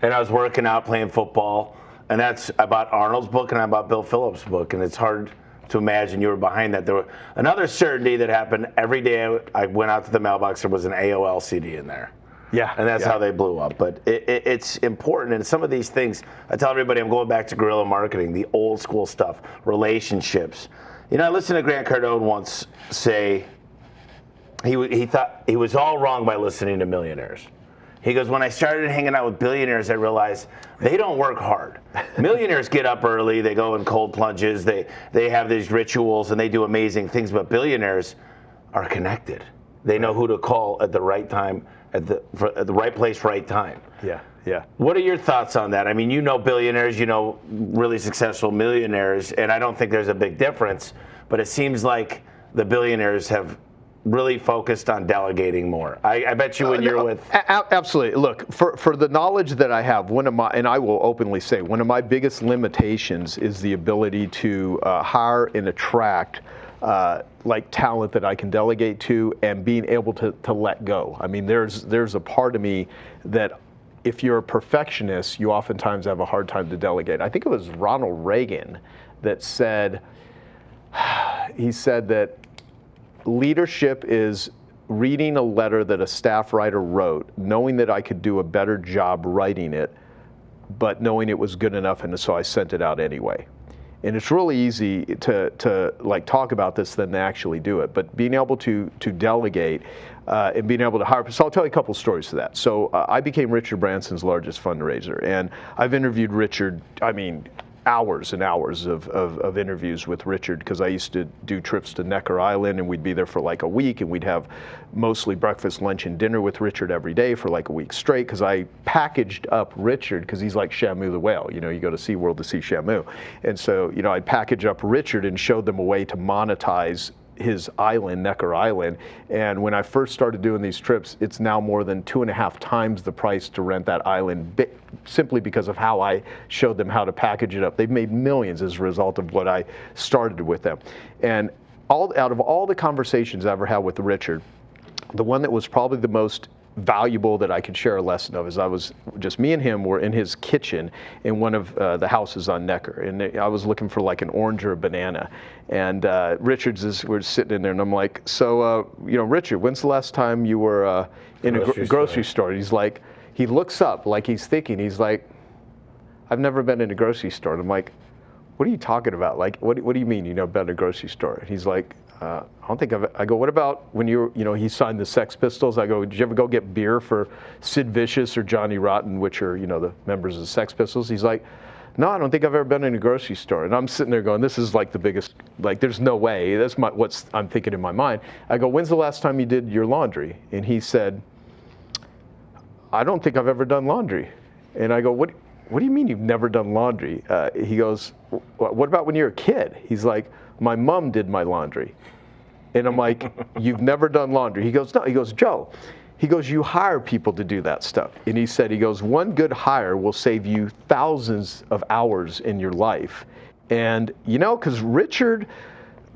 And I was working out, playing football, and I bought Arnold's book and I bought Bill Phillips' book, and it's hard to imagine you were behind that. There was another certainty that happened every day. I went out to the mailbox, there was an AOL CD in there. Yeah. And that's how they blew up. But it's important, and some of these things, I tell everybody I'm going back to guerrilla marketing, the old school stuff, relationships. I listened to Grant Cardone once say he thought he was all wrong by listening to millionaires. He goes, when I started hanging out with billionaires, I realized they don't work hard. Millionaires get up early, they go in cold plunges, they have these rituals, and they do amazing things, but billionaires are connected. They know who to call at the right time, at the right place, right time. Yeah. What are your thoughts on that? I mean, billionaires, really successful millionaires, and I don't think there's a big difference, but it seems like the billionaires have really focused on delegating more. I bet you when you're with... Absolutely. Look, for the knowledge that I have, and I will openly say, one of my biggest limitations is the ability to hire and attract talent that I can delegate to, and being able to let go. I mean, there's a part of me that if you're a perfectionist, you oftentimes have a hard time to delegate. I think it was Ronald Reagan that said that leadership is reading a letter that a staff writer wrote, knowing that I could do a better job writing it, but knowing it was good enough, and so I sent it out anyway. And it's really easy to talk about this than to actually do it. But being able to delegate and being able to hire. So I'll tell you a couple stories to that. So I became Richard Branson's largest fundraiser, and I've interviewed Richard. Hours and hours of interviews with Richard, because I used to do trips to Necker Island, and we'd be there for like a week, and we'd have mostly breakfast, lunch, and dinner with Richard every day for like a week straight, because I packaged up Richard, because he's like Shamu the whale. You go to SeaWorld to see Shamu. And so, I'd package up Richard and show them a way to monetize his island, Necker Island. And when I first started doing these trips, it's now more than 2.5 times the price to rent that island, simply because of how I showed them how to package it up. They've made millions as a result of what I started with them. And out of all the conversations I ever had with Richard, the one that was probably the most valuable that I could share a lesson of is me and him were in his kitchen in one of the houses on Necker, and I was looking for like an orange or a banana, and we're sitting in there, and I'm like, so Richard, when's the last time you were in a grocery store? He's like, he looks up like he's thinking, he's like, I've never been in a grocery store. And I'm like, what are you talking about? Like, what do you mean you've never been in a grocery store? And he's like, I don't think I go, what about when he signed the Sex Pistols? I go, did you ever go get beer for Sid Vicious or Johnny Rotten, which are, the members of the Sex Pistols? He's like, no, I don't think I've ever been in a grocery store. And I'm sitting there going, this is like the biggest, there's no way. That's what I'm thinking in my mind. I go, when's the last time you did your laundry? And he said, I don't think I've ever done laundry. And I go, what do you mean you've never done laundry? He goes, what about when you were a kid? He's like, my mom did my laundry. And I'm like, you've never done laundry? He goes, no. He goes, Joe, he goes, you hire people to do that stuff. And he said, he goes, one good hire will save you thousands of hours in your life. And, because Richard,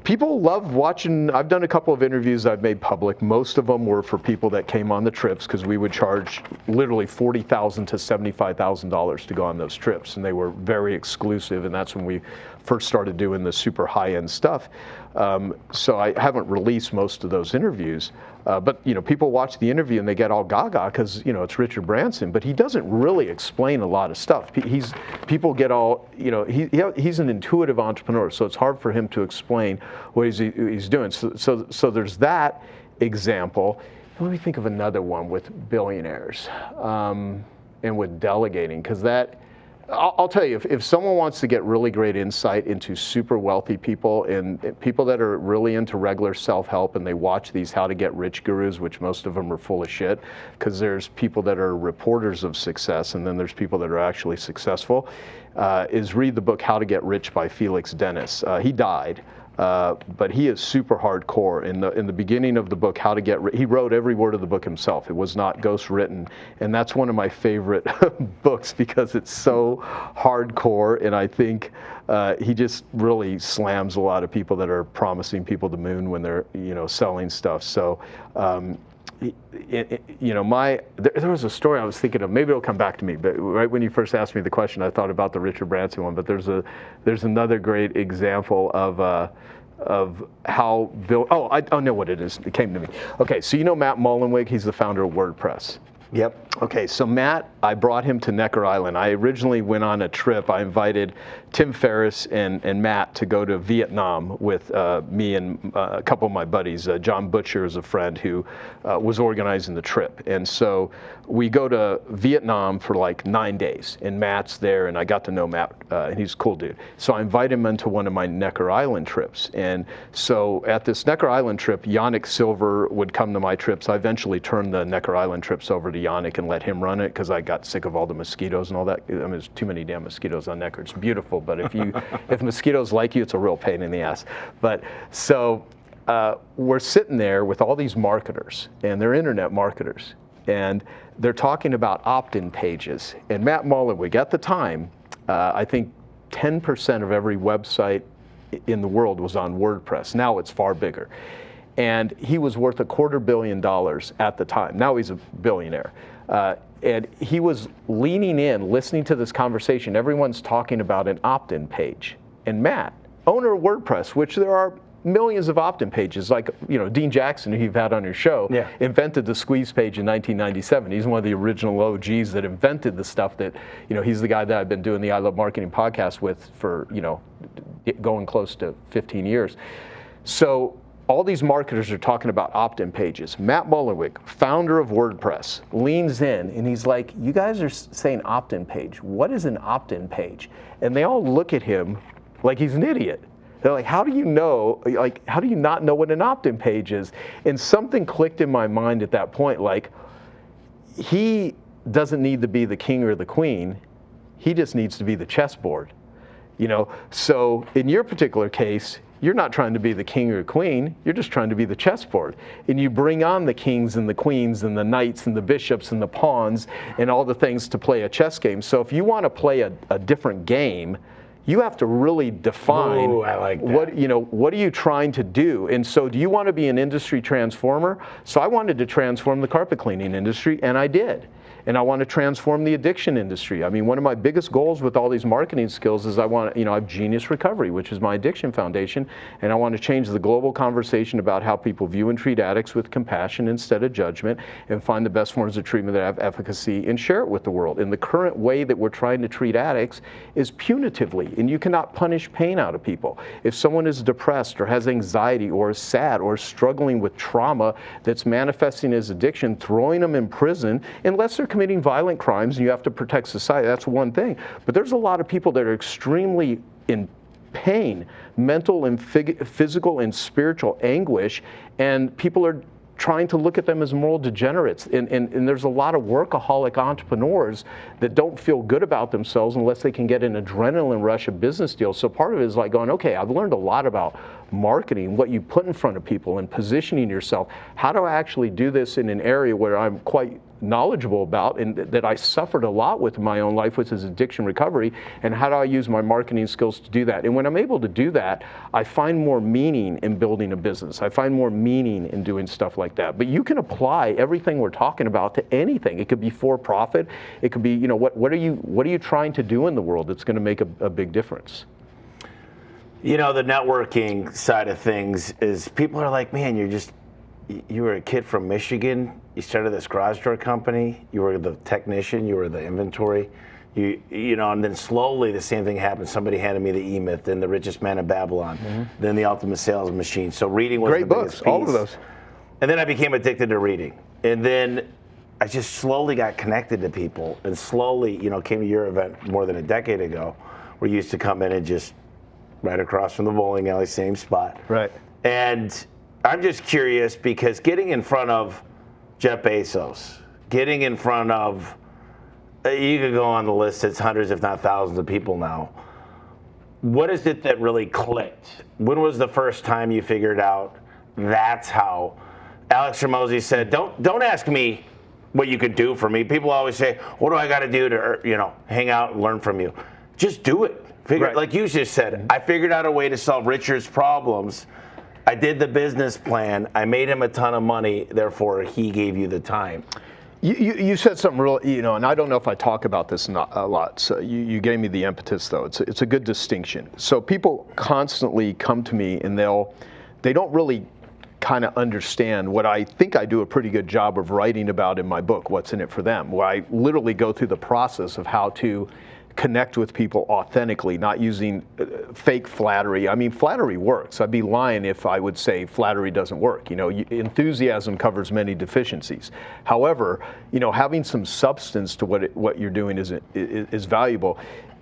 people love watching. I've done a couple of interviews I've made public. Most of them were for people that came on the trips, because we would charge literally $40,000 to $75,000 to go on those trips. And they were very exclusive. And that's when we first started doing the super high-end stuff. So I haven't released most of those interviews. But people watch the interview and they get all gaga because it's Richard Branson, but he doesn't really explain a lot of stuff. People get all he's an intuitive entrepreneur, so it's hard for him to explain what he's doing. So there's that example. Let me think of another one with billionaires and with delegating, because that. I'll tell you, if someone wants to get really great insight into super wealthy people and people that are really into regular self-help, and they watch these How to Get Rich gurus, which most of them are full of shit, because there's people that are reporters of success and then there's people that are actually successful, is read the book How to Get Rich by Felix Dennis. He died. But he is super hardcore. In the beginning of the book, How to Get Rich, he wrote every word of the book himself. It was not ghostwritten, and that's one of my favorite books because it's so hardcore. And I think he just really slams a lot of people that are promising people the moon when they're selling stuff. So. There was a story I was thinking of. Maybe it'll come back to me. But right when you first asked me the question, I thought about the Richard Branson one. But there's another great example of how Bill. Oh, I know what it is. It came to me. Okay, so Matt Mullenweg. He's the founder of WordPress. Yep. Okay, so Matt, I brought him to Necker Island. I originally went on a trip. I invited Tim Ferriss and Matt to go to Vietnam with me and a couple of my buddies. John Butcher is a friend who was organizing the trip. And so we go to Vietnam for like 9 days, and Matt's there, and I got to know Matt, and he's a cool dude. So I invite him into one of my Necker Island trips. And so at this Necker Island trip, Yannick Silver would come to my trips. I eventually turned the Necker Island trips over to Yannick and let him run it because I got sick of all the mosquitoes and all that. I mean, there's too many damn mosquitoes on Necker. It's beautiful, but if mosquitoes like you, it's a real pain in the ass. But so we're sitting there with all these marketers, and they're internet marketers, and they're talking about opt-in pages. And Matt Mullenweg, at the time, I think 10% of every website in the world was on WordPress. Now it's far bigger. And he was worth $250 million at the time. Now he's a billionaire. And he was leaning in, listening to this conversation. Everyone's talking about an opt-in page. And Matt, owner of WordPress, which there are millions of opt-in pages, like Dean Jackson, who you've had on your show, invented the squeeze page in 1997. He's one of the original OGs that invented the stuff that, he's the guy that I've been doing the I Love Marketing podcast with for, going close to 15 years. So all these marketers are talking about opt-in pages. Matt Mullenweg, founder of WordPress, leans in and he's like, you guys are saying opt-in page. What is an opt-in page? And they all look at him like he's an idiot. They're like, how do you not know what an opt-in page is? And something clicked in my mind at that point, like, he doesn't need to be the king or the queen. He just needs to be the chessboard. So in your particular case, you're not trying to be the king or queen, you're just trying to be the chessboard. And you bring on the kings and the queens and the knights and the bishops and the pawns and all the things to play a chess game. So if you want to play a different game, you have to really define what are you trying to do. And so do you want to be an industry transformer? So I wanted to transform the carpet cleaning industry, and I did. And I want to transform the addiction industry. I mean, one of my biggest goals with all these marketing skills is I have Genius Recovery, which is my addiction foundation, and I want to change the global conversation about how people view and treat addicts with compassion instead of judgment, and find the best forms of treatment that have efficacy and share it with the world. And the current way that we're trying to treat addicts is punitively, and you cannot punish pain out of people. If someone is depressed or has anxiety or is sad or struggling with trauma that's manifesting as addiction, throwing them in prison, unless they're committing violent crimes and you have to protect society, that's one thing. But there's a lot of people that are extremely in pain, mental and physical and spiritual anguish, and people are trying to look at them as moral degenerates. And there's a lot of workaholic entrepreneurs that don't feel good about themselves unless they can get an adrenaline rush of business deals. So part of it is like going, okay, I've learned a lot about marketing, what you put in front of people and positioning yourself. How do I actually do this in an area where I'm quite knowledgeable about and that I suffered a lot with in my own life, which is addiction recovery, and how do I use my marketing skills to do that? And when I'm able to do that, I find more meaning in building a business. I find more meaning in doing stuff like that. But you can apply everything we're talking about to anything. It could be for profit. It could be, what are you trying to do in the world that's going to make a big difference? The networking side of things is people are like, man, you were a kid from Michigan. You started this garage door company. You were the technician. You were the inventory. And then slowly the same thing happened. Somebody handed me the E-Myth, then The Richest Man in Babylon, then The Ultimate Sales Machine. So reading was great the books, biggest piece. all of those. And then I became addicted to reading. And then I just slowly got connected to people, and slowly, came to your event more than a decade ago, where you used to come in and just right across from the bowling alley, same spot. Right. And I'm just curious because getting in front of Jeff Bezos, getting in front of, you could go on the list, it's hundreds if not thousands of people now. What is it that really clicked? When was the first time you figured out that's how? Alex Hormozi said, don't ask me what you could do for me. People always say, what do I got to do to hang out and learn from you? Just do it. Right. Like you just said, I figured out a way to solve Richard's problems. I did the business plan. I made him a ton of money. Therefore, he gave you the time. You said something real, and I don't know if I talk about this a lot. So you gave me the impetus, though. It's a good distinction. So people constantly come to me, and they don't really kind of understand what I think I do a pretty good job of writing about in my book, What's in It for Them, where I literally go through the process of how to connect with people authentically, not using fake flattery. I mean, flattery works. I'd be lying if I would say flattery doesn't work. Enthusiasm covers many deficiencies. However, having some substance to what you're doing is valuable.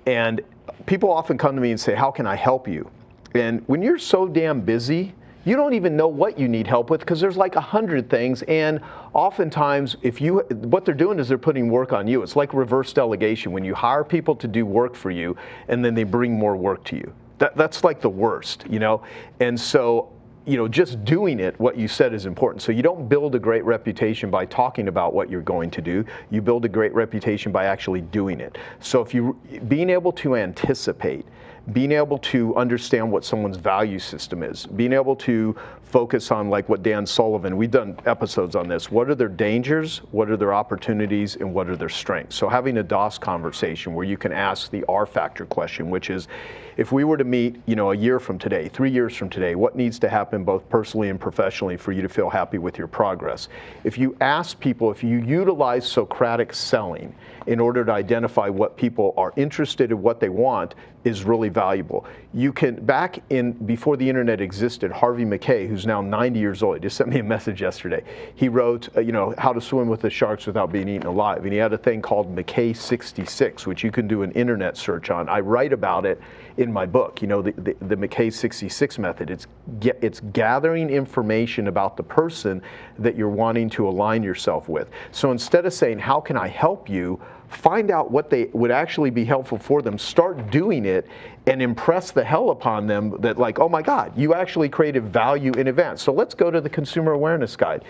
And people often come to me and say, how can I help you? And when you're so damn busy, you don't even know what you need help with because there's like 100 things, and oftentimes what they're doing is they're putting work on you. It's like reverse delegation when you hire people to do work for you and then they bring more work to you. That's like the worst, And so, just doing it, what you said is important. So you don't build a great reputation by talking about what you're going to do. You build a great reputation by actually doing it. So being able to anticipate, being able to understand what someone's value system is, being able to focus on like what Dan Sullivan, we've done episodes on this, what are their dangers, what are their opportunities, and what are their strengths. So having a DOS conversation where you can ask the R factor question, which is, if we were to meet, a year from today, 3 years from today, what needs to happen both personally and professionally for you to feel happy with your progress? If you ask people, if you utilize Socratic selling in order to identify what people are interested in, what they want, is really valuable. You can, before the internet existed, Harvey Mackay, who's now 90 years old, he just sent me a message yesterday. He wrote, How to Swim with the Sharks Without Being Eaten Alive. And he had a thing called Mackay 66, which you can do an internet search on. I write about it in my book, the Mackay 66 method. It's gathering information about the person that you're wanting to align yourself with. So instead of saying, how can I help you? Find out what they would actually be helpful for them, start doing it, and impress the hell upon them that like, oh my God, you actually created value in advance. So let's go to the Consumer Awareness Guide.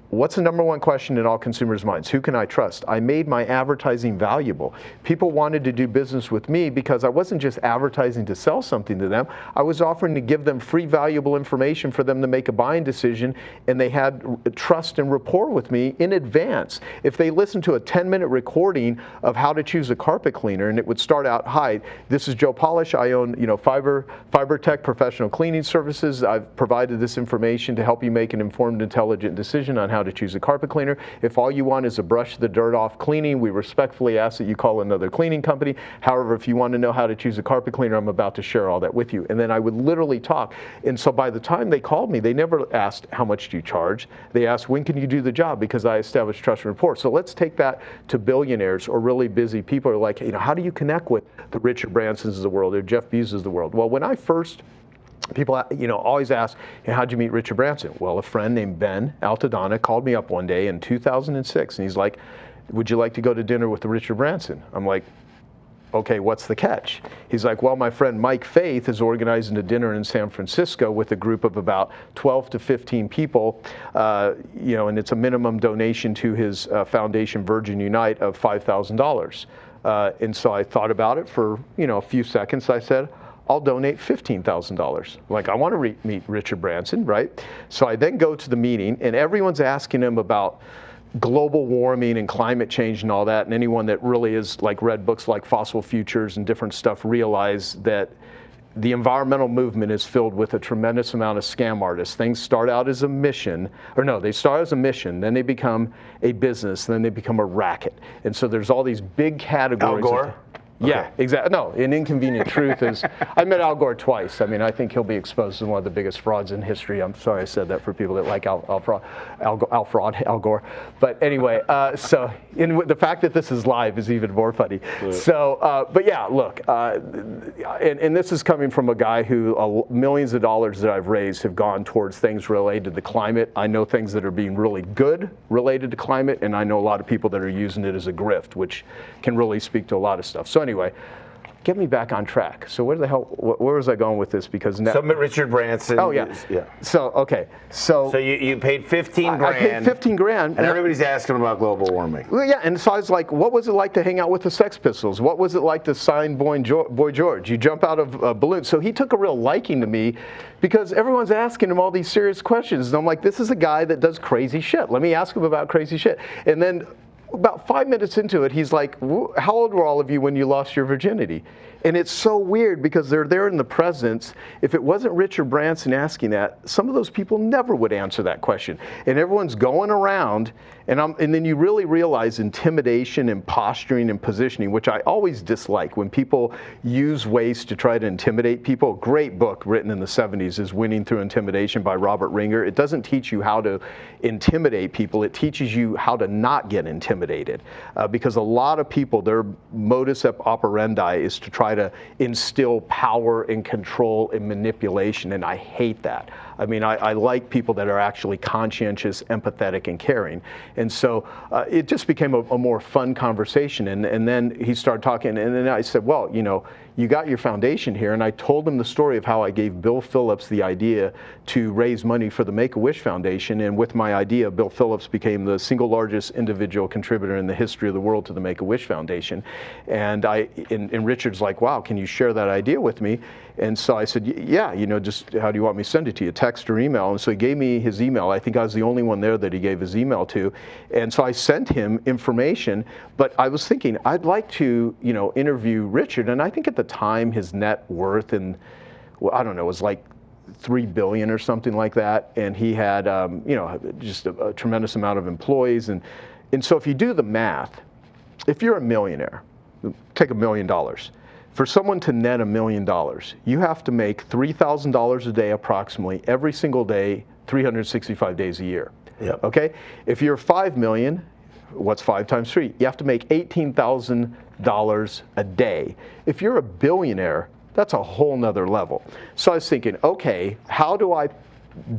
What's the number one question in all consumers' minds? Who can I trust? I made my advertising valuable. People wanted to do business with me because I wasn't just advertising to sell something to them. I was offering to give them free, valuable information for them to make a buying decision, and they had trust and rapport with me in advance. If they listened to a 10-minute recording of how to choose a carpet cleaner, and it would start out, hi, this is Joe Polish. I own Fiber Tech Professional Cleaning Services. I've provided this information to help you make an informed, intelligent decision on how to choose a carpet cleaner. If all you want is a brush the dirt off cleaning, we respectfully ask that you call another cleaning company. However, if you want to know how to choose a carpet cleaner, I'm about to share all that with you. And then I would literally talk. And so by the time they called me, they never asked, how much do you charge? They asked, when can you do the job? Because I established trust and rapport. So let's take that to billionaires or really busy people who are like, how do you connect with the Richard Bransons of the world or Jeff Bezos of the world? Well, when I first people, always ask, how'd you meet Richard Branson? Well, a friend named Ben Altadonna called me up one day in 2006, and he's like, would you like to go to dinner with Richard Branson? I'm like, okay, what's the catch? He's like, well, my friend Mike Faith is organizing a dinner in San Francisco with a group of about 12 to 15 people, and it's a minimum donation to his foundation, Virgin Unite, of $5,000. And so I thought about it for, a few seconds. I said, I'll donate $15,000. Like, I want to meet Richard Branson, right? So I then go to the meeting, and everyone's asking him about global warming and climate change and all that, and anyone that really is read books like Fossil Futures and different stuff realize that the environmental movement is filled with a tremendous amount of scam artists. Things start out as a mission, they start as a mission, then they become a business, then they become a racket. And so there's all these big categories. Al Gore? Yeah, exactly. No, an inconvenient truth is, I met Al Gore twice. I mean, I think he'll be exposed as one of the biggest frauds in history. I'm sorry I said that for people that like Al Gore. But anyway, the fact that this is live is even more funny. Right. So, but yeah, look, and this is coming from a guy who millions of dollars that I've raised have gone towards things related to the climate. I know things that are being really good related to climate, and I know a lot of people that are using it as a grift, which can really speak to a lot of stuff. So anyway, get me back on track. So where was I going with this? Because now, Richard Branson. Oh yeah. So okay. So you paid 15 grand. I paid 15 grand. And everybody's asking about global warming. Well, yeah. And so I was like, what was it like to hang out with the Sex Pistols? What was it like to sign Boy George? You jump out of a balloon. So he took a real liking to me because everyone's asking him all these serious questions. And I'm like, this is a guy that does crazy shit. Let me ask him about crazy shit. And then about 5 minutes into it, he's like, how old were all of you when you lost your virginity? And it's so weird because they're there in the presence. If it wasn't Richard Branson asking that, some of those people never would answer that question. And everyone's going around, and then you really realize intimidation and posturing and positioning, which I always dislike when people use ways to try to intimidate people. Great book written in the 70s is Winning Through Intimidation by Robert Ringer. It doesn't teach you how to intimidate people. It teaches you how to not get intimidated. Because a lot of people, their modus operandi is to try to instill power and control and manipulation, and I hate that. I mean, I like people that are actually conscientious, empathetic, and caring. And so it just became a more fun conversation. And then he started talking, and then I said, well, you got your foundation here. And I told him the story of how I gave Bill Phillips the idea to raise money for the Make-A-Wish Foundation. And with my idea, Bill Phillips became the single largest individual contributor in the history of the world to the Make-A-Wish Foundation. And Richard's like, wow, can you share that idea with me? And so I said, yeah, just how do you want me to send it to you, text or email? And so he gave me his email. I think I was the only one there that he gave his email to. And so I sent him information, but I was thinking, I'd like to, interview Richard. And I think at the time his net worth, and I don't know, it was like $3 billion or something like that. And he had, just a tremendous amount of employees. And so if you do the math, if you're a millionaire, take $1 million. For someone to net $1 million, you have to make $3,000 a day approximately every single day, 365 days a year. Yep. Okay? If you're 5 million, what's 5 times 3? You have to make $18,000 a day. If you're a billionaire, that's a whole nother level. So I was thinking, okay, how do I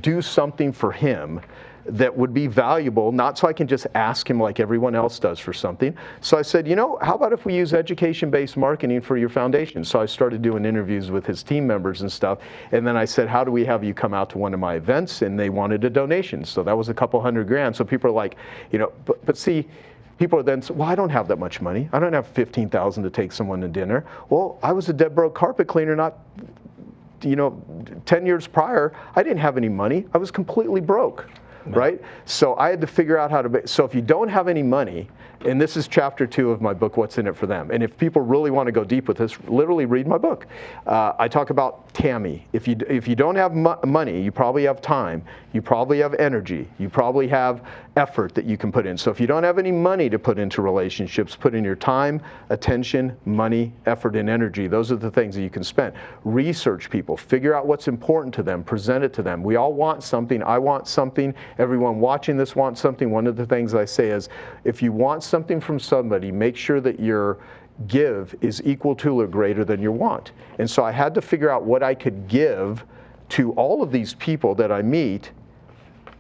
do something for him that would be valuable, not so I can just ask him like everyone else does for something. So I said, how about if we use education-based marketing for your foundation? So I started doing interviews with his team members and stuff. And then I said, how do we have you come out to one of my events? And they wanted a donation. So that was a couple $100,000. So people are like, but see, people are then, well, I don't have that much money. I don't have $15,000 to take someone to dinner. Well, I was a dead broke carpet cleaner, not 10 years prior. I didn't have any money. I was completely broke. Right? So I had to figure out how to, so if you don't have any money, and this is chapter 2 of my book, What's in It for Them. And if people really want to go deep with this, literally read my book. I talk about Tammy. If you don't have money, you probably have time. You probably have energy. You probably have effort that you can put in. So if you don't have any money to put into relationships, put in your time, attention, money, effort, and energy. Those are the things that you can spend. Research people. Figure out what's important to them. Present it to them. We all want something. I want something. Everyone watching this wants something. One of the things I say is, if you want something from somebody, make sure that your give is equal to or greater than your want. And so I had to figure out what I could give to all of these people that I meet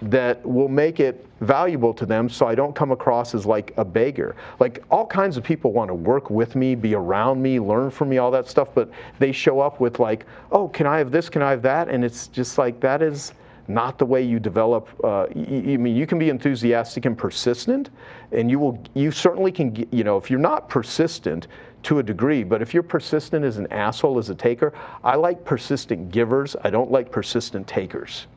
that will make it valuable to them so I don't come across as like a beggar. Like all kinds of people want to work with me, be around me, learn from me, all that stuff, but they show up with like, oh, can I have this, can I have that? And it's just like, that is not the way you develop. I mean, you can be enthusiastic and persistent, and you certainly can get, if you're not persistent to a degree, but if you're persistent as an asshole, as a taker, I like persistent givers, I don't like persistent takers.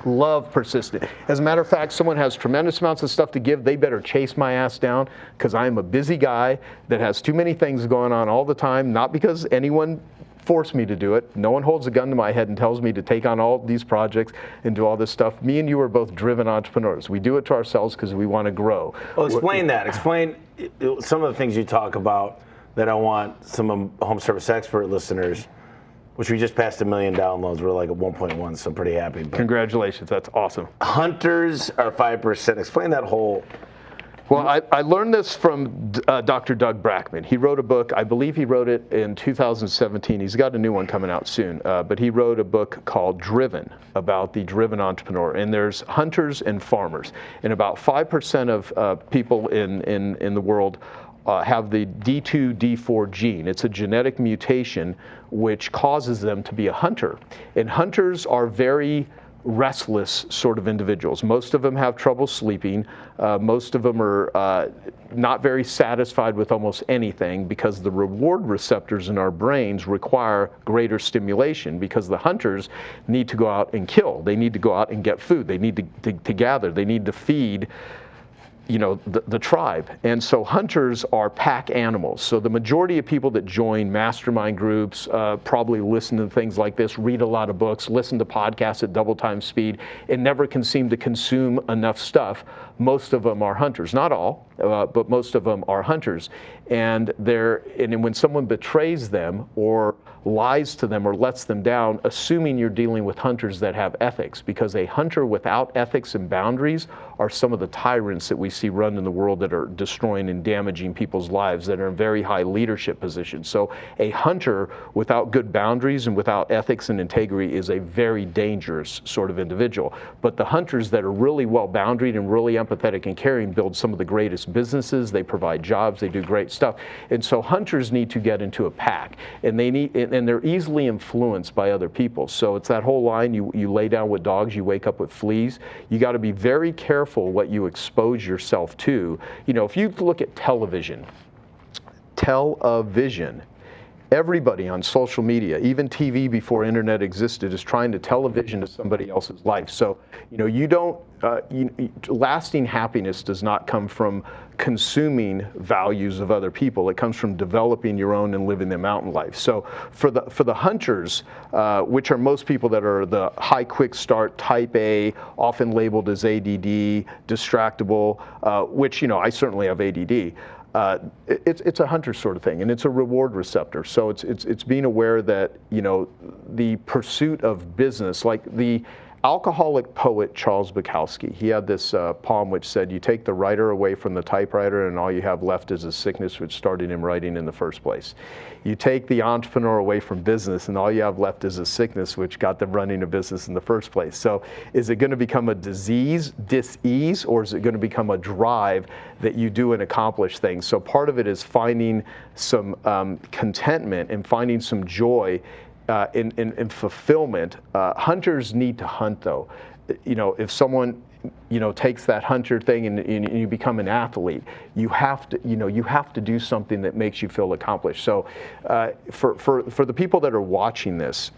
Love persistent. As a matter of fact, someone has tremendous amounts of stuff to give, they better chase my ass down, because I am a busy guy that has too many things going on all the time, not because anyone forced me to do it. No one holds a gun to my head and tells me to take on all these projects and do all this stuff. Me and you are both driven entrepreneurs. We do it to ourselves because we want to grow. Well, explain that. Explain some of the things you talk about that I want some of Home Service Expert listeners, which we just passed 1 million downloads. We're like at 1.1, so I'm pretty happy. But congratulations, that's awesome. Hunters are 5%. Explain that whole. Well, I learned this from Dr. Doug Brackman. He wrote a book, I believe he wrote it in 2017. He's got a new one coming out soon, but he wrote a book called Driven, about the driven entrepreneur. And there's hunters and farmers. And about 5% of people in the world have the D2, D4 gene. It's a genetic mutation which causes them to be a hunter. And hunters are very restless sort of individuals. Most of them have trouble sleeping. Most of them are not very satisfied with almost anything, because the reward receptors in our brains require greater stimulation, because the hunters need to go out and kill. They need to go out and get food. They need to gather. They need to feed the tribe. And so hunters are pack animals. So the majority of people that join mastermind groups probably listen to things like this, read a lot of books, listen to podcasts at double time speed, and never can seem to consume enough stuff. Most of them are hunters. Not all, but most of them are hunters. And when someone betrays them or lies to them or lets them down, assuming you're dealing with hunters that have ethics, because a hunter without ethics and boundaries are some of the tyrants that we see run in the world, that are destroying and damaging people's lives, that are in very high leadership positions. So a hunter without good boundaries and without ethics and integrity is a very dangerous sort of individual. But the hunters that are really well boundaried and really empathetic and caring build some of the greatest businesses. They provide jobs, they do great stuff. And so hunters need to get into a pack, and they're easily influenced by other people. So it's that whole line, you lay down with dogs, you wake up with fleas. You got to be very careful what you expose yourself to. If you look at television, everybody on social media, even TV before internet existed, is trying to tell a vision to somebody else's life. So, lasting happiness does not come from consuming values of other people. It comes from developing your own and living the mountain life. So for the hunters, which are most people that are the high quick start, type A, often labeled as ADD, distractible, which, I certainly have ADD. It's a hunter sort of thing, and it's a reward receptor. So it's being aware that the pursuit of business, like the alcoholic poet Charles Bukowski, he had this poem which said, you take the writer away from the typewriter and all you have left is a sickness which started him writing in the first place. You take the entrepreneur away from business and all you have left is a sickness which got them running a business in the first place. So is it going to become a dis-ease, or is it going to become a drive that you do and accomplish things? So part of it is finding some contentment and finding some joy in fulfillment. Hunters need to hunt, though. If someone takes that hunter thing and you become an athlete, you have to do something that makes you feel accomplished. So for the people that are watching this,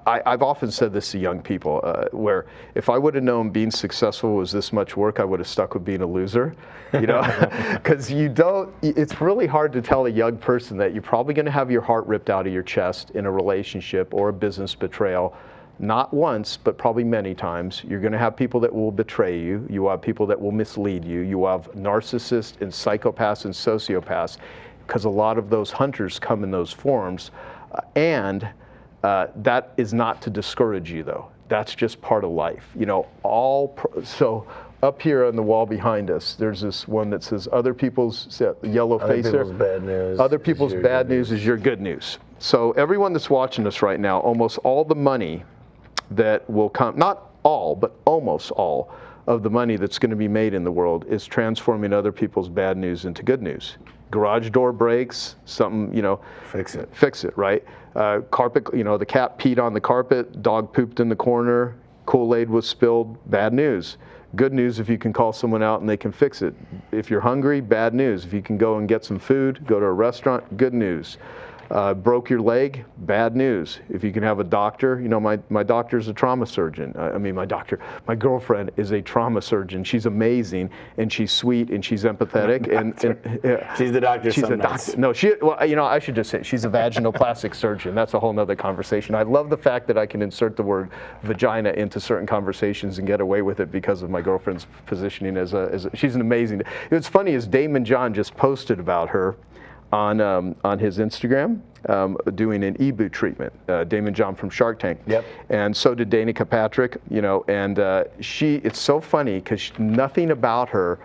I've often said this to young people, where if I would have known being successful was this much work, I would have stuck with being a loser, because it's really hard to tell a young person that you're probably going to have your heart ripped out of your chest in a relationship or a business betrayal. Not once, but probably many times. You're going to have people that will betray you. You will have people that will mislead you. You will have narcissists and psychopaths and sociopaths, because a lot of those hunters come in those forms. That is not to discourage you, though. That's just part of life. So up here on the wall behind us, there's this one that says, other people's yellow face there. Bad news. Other people's bad news is your good news. So everyone that's watching us right now, almost all the money that will come, not all, but almost all of the money that's going to be made in the world is transforming other people's bad news into good news. Garage door breaks, something, Fix it, right? Carpet, the cat peed on the carpet, dog pooped in the corner, Kool-Aid was spilled, bad news. Good news if you can call someone out and they can fix it. If you're hungry, bad news. If you can go and get some food, go to a restaurant, good news. Broke your leg, bad news. If you can have a doctor, my doctor's a trauma surgeon. My girlfriend is a trauma surgeon. She's amazing, and she's sweet, and she's empathetic, and she's the doctor. She's a doctor. No, I should just say she's a vaginal plastic surgeon. That's a whole nother conversation. I love the fact that I can insert the word vagina into certain conversations and get away with it because of my girlfriend's positioning as she's an amazing. What's funny is Damon John just posted about her on his Instagram, doing an e-boot treatment. Damon John from Shark Tank. Yep. And so did Danica Patrick, and it's so funny because nothing about her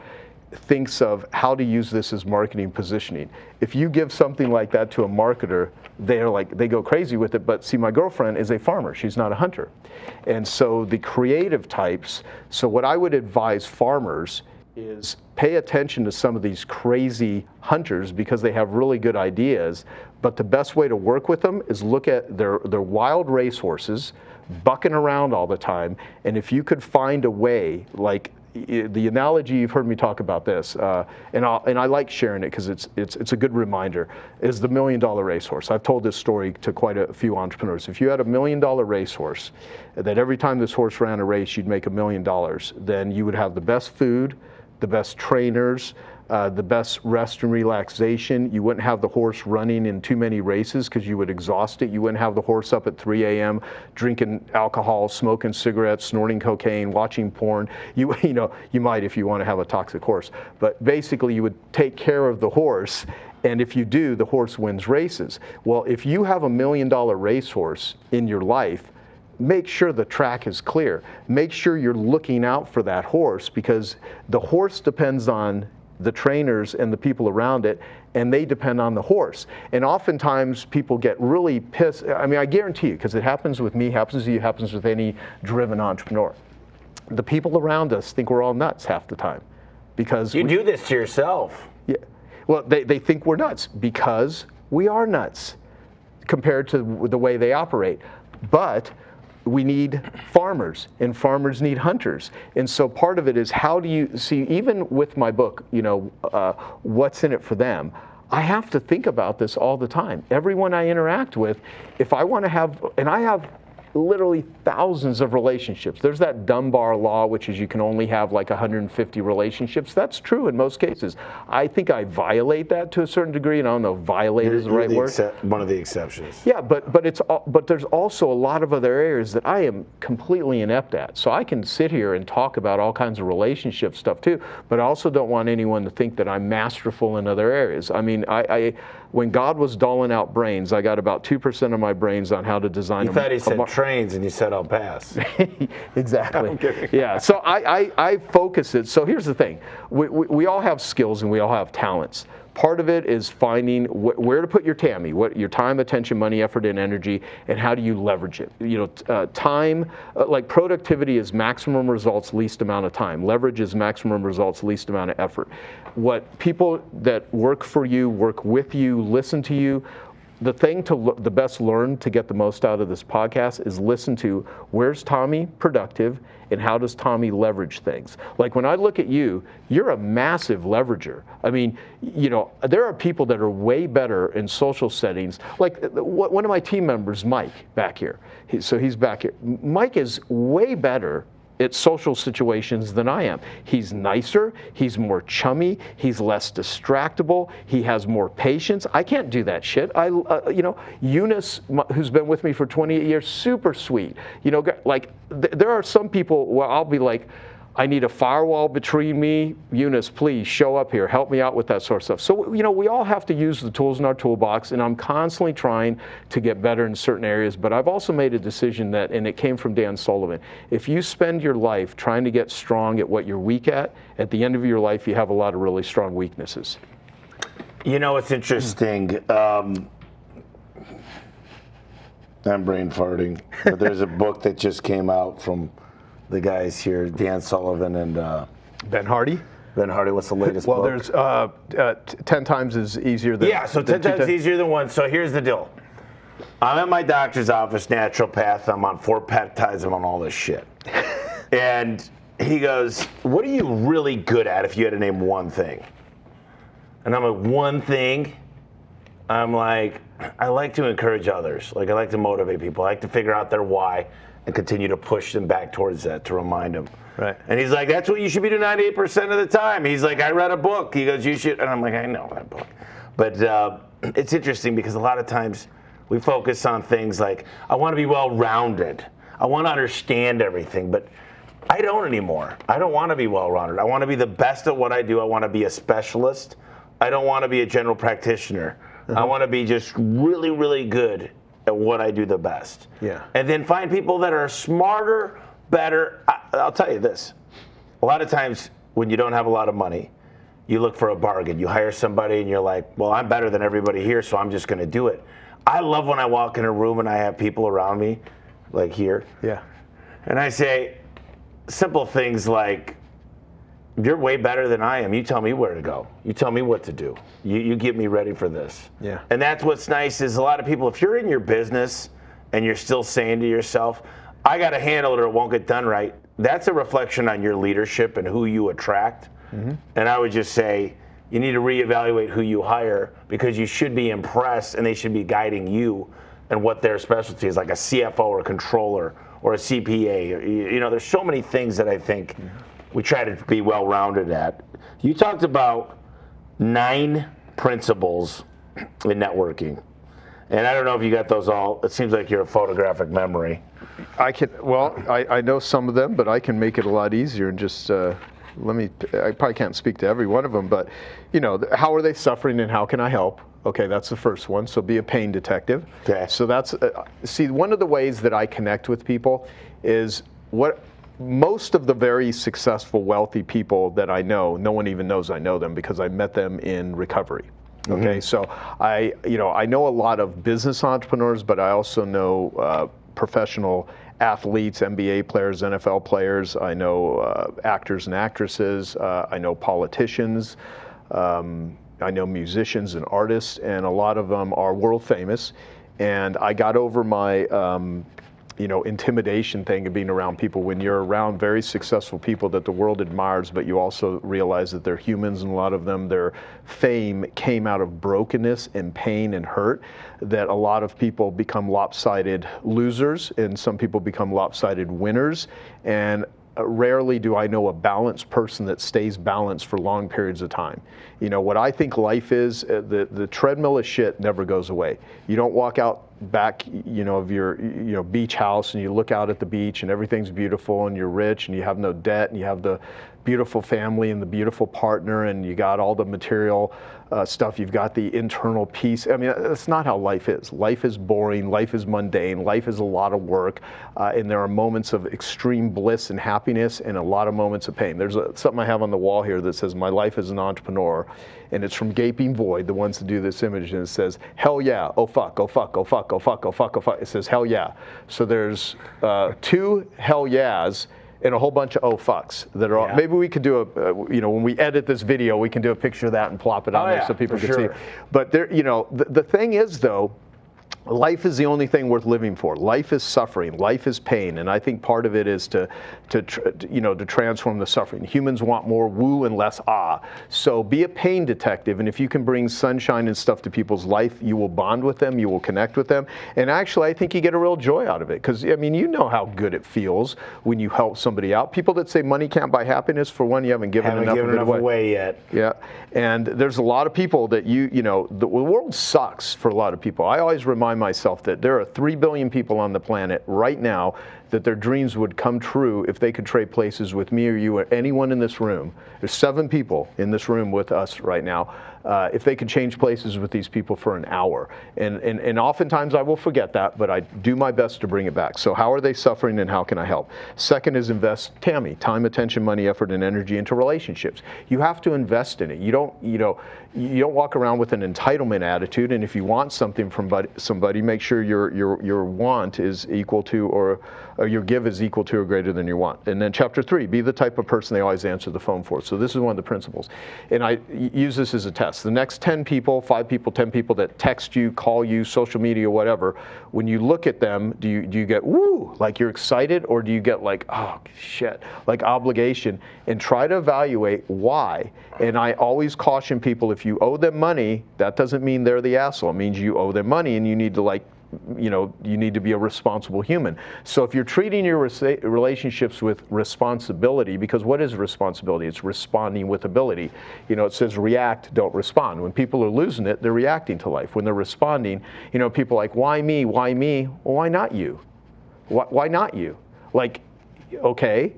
thinks of how to use this as marketing positioning. If you give something like that to a marketer, they go crazy with it. But see, my girlfriend is a farmer. She's not a hunter. And so the creative types, so what I would advise farmers is pay attention to some of these crazy hunters because they have really good ideas, but the best way to work with them is look at their wild racehorses bucking around all the time, and if you could find a way, like the analogy, you've heard me talk about this, and I like sharing it because it's a good reminder, is the $1 million racehorse. I've told this story to quite a few entrepreneurs. If you had a $1 million racehorse, that every time this horse ran a race, you'd make $1 million, then you would have the best food, the best trainers, the best rest and relaxation. You wouldn't have the horse running in too many races because you would exhaust it. You wouldn't have the horse up at 3 a.m. drinking alcohol, smoking cigarettes, snorting cocaine, watching porn. You might if you want to have a toxic horse. But basically you would take care of the horse, and if you do, the horse wins races. Well, if you have $1 million racehorse in your life, make sure the track is clear. Make sure you're looking out for that horse because the horse depends on the trainers and the people around it, and they depend on the horse. And oftentimes people get really pissed. I guarantee you, because it happens with me, happens to you, happens with any driven entrepreneur. The people around us think we're all nuts half the time because you do this to yourself. Yeah. Well, they think we're nuts because we are nuts compared to the way they operate. But we need farmers, and farmers need hunters. And so part of it is, how do you see, even with my book, what's in it for them, I have to think about this all the time. Everyone I interact with, if I want to have, and I have literally thousands of relationships. There's that Dunbar law, which is you can only have like 150 relationships. That's true in most cases. I think I violate that to a certain degree, and I don't know if violate is the right word. One of the exceptions. Yeah, but there's also a lot of other areas that I am completely inept at. So I can sit here and talk about all kinds of relationship stuff too, but I also don't want anyone to think that I'm masterful in other areas. When God was doling out brains, I got about 2% of my brains on how to design. You thought he said trains, and you said I'll pass. Exactly. Yeah. So I focus it. So here's the thing: we all have skills and we all have talents. Part of it is finding where to put your TAMI, what your time, attention, money, effort, and energy, and how do you leverage it. Time, like productivity is maximum results, least amount of time. Leverage is maximum results, least amount of effort. What people that work for you, work with you, listen to you, the thing the best learn to get the most out of this podcast is listen to where's Tommy productive and how does Tommy leverage things. Like when I look at you, you're a massive leverager. There are people that are way better in social settings. Like one of my team members, Mike, back here. He's back here. Mike is way better at social situations than I am. He's nicer, he's more chummy, he's less distractible, he has more patience. I can't do that shit. Eunice, who's been with me for 28 years, super sweet. There are some people where I'll be like, I need a firewall between me. Eunice, please show up here. Help me out with that sort of stuff. So, we all have to use the tools in our toolbox, and I'm constantly trying to get better in certain areas. But I've also made a decision that, and it came from Dan Sullivan, if you spend your life trying to get strong at what you're weak at the end of your life, you have a lot of really strong weaknesses. It's interesting. I'm brain farting. But there's a book that just came out from the guys here, Dan Sullivan and Ben Hardy. Ben Hardy, what's the latest Well, book? there's 10 times is easier than. Yeah, so 10 times easier than one. So here's the deal. I'm at my doctor's office, naturopath. I'm on 4 peptides. I'm on all this shit. And he goes, what are you really good at if you had to name one thing? And I'm like, one thing? I'm like, I like to encourage others. Like, I like to motivate people. I like to figure out their why and continue to push them back towards that, to remind them. Right. And he's like, that's what you should be doing 98% of the time. He's like, I read a book. He goes, you should. And I'm like, I know that book. But it's interesting because a lot of times we focus on things like, I want to be well-rounded. I want to understand everything. But I don't anymore. I don't want to be well-rounded. I want to be the best at what I do. I want to be a specialist. I don't want to be a general practitioner. I want to be just really, really good at what I do the best. Yeah. And then find people that are smarter, better. I'll tell you this. A lot of times when you don't have a lot of money, you look for a bargain. You hire somebody and you're like, well, I'm better than everybody here, so I'm just going to do it. I love when I walk in a room and I have people around me, like here. Yeah. And I say simple things like, you're way better than I am. You tell me where to go. You tell me what to do. You get me ready for this. Yeah. And that's what's nice is a lot of people, if you're in your business and you're still saying to yourself, I got to handle it or it won't get done right, that's a reflection on your leadership and who you attract. And I would just say, you need to reevaluate who you hire because you should be impressed and they should be guiding you and what their specialty is, like a CFO or a controller or a CPA. You know, there's so many things that I think we try to be well-rounded at. You talked about 9 principles in networking. And I don't know if you got those all. It seems like you're a photographic memory. I know some of them, but I can make it a lot easier and just I probably can't speak to every one of them, but you know, how are they suffering and how can I help? Okay, that's the first one. So be a pain detective. Okay. So that's see, one of the ways that I connect with people is what most of the very successful, wealthy people that I know, no one even knows I know them because I met them in recovery. Okay, so I know a lot of business entrepreneurs, but I also know professional athletes, NBA players, NFL players. I know actors and actresses. I know politicians. I know musicians and artists, and a lot of them are world famous. And I got over my intimidation thing of being around people. When you're around very successful people that the world admires, but you also realize that they're humans, and a lot of them, their fame came out of brokenness and pain and hurt, that a lot of people become lopsided losers and some people become lopsided winners. And rarely do I know a balanced person that stays balanced for long periods of time. You know, what I think life is, the treadmill of shit never goes away. You don't walk out back, of your, beach house and you look out at the beach and everything's beautiful and you're rich and you have no debt and you have the beautiful family and the beautiful partner and you got all the material stuff, you've got the internal peace. I mean, that's not how life is. Life is boring, life is mundane, life is a lot of work, and there are moments of extreme bliss and happiness and a lot of moments of pain. There's something I have on the wall here that says, my life as an entrepreneur, and it's from Gaping Void, the ones that do this image, and it says, hell yeah, oh fuck, oh fuck, oh fuck, oh fuck, oh fuck, oh fuck. It says hell yeah. So there's 2 hell yeahs and a whole bunch of oh fucks that are all, maybe we could do when we edit this video, we can do a picture of that and plop it on there so people can see. But there, the thing is though, life is the only thing worth living for. Life is suffering. Life is pain, and I think part of it is to transform the suffering. Humans want more woo and less ah. So be a pain detective, and if you can bring sunshine and stuff to people's life, you will bond with them. You will connect with them, and actually, I think you get a real joy out of it. Because I mean, you know how good it feels when you help somebody out. People that say money can't buy happiness, for one, you haven't given enough away yet. Yeah, and there's a lot of people that the world sucks for a lot of people. I always remind myself that there are 3 billion people on the planet right now that their dreams would come true if they could trade places with me or you or anyone in this room. There's 7 people in this room with us right now. If they could change places with these people for an hour. And oftentimes I will forget that, but I do my best to bring it back. So how are they suffering and how can I help? Second is invest, Tammy, time, attention, money, effort, and energy into relationships. You have to invest in it. You don't walk around with an entitlement attitude, and if you want something from somebody, make sure your want is equal to or your give is equal to or greater than your want. And then chapter 3, be the type of person they always answer the phone for. So this is one of the principles. And I use this as a test. The next 10 people, 5 people, 10 people that text you, call you, social media, whatever, when you look at them, do you get, woo, like you're excited, or do you get like, oh, shit, like obligation? And try to evaluate why. And I always caution people, if you owe them money, that doesn't mean they're the asshole. It means you owe them money and you need to you need to be a responsible human. So if you're treating your relationships with responsibility, because what is responsibility? It's responding with ability. It says react, don't respond. When people are losing it, they're reacting to life. When they're responding, people are like, why me? Why me? Well, why not you? Why not you? Like, okay.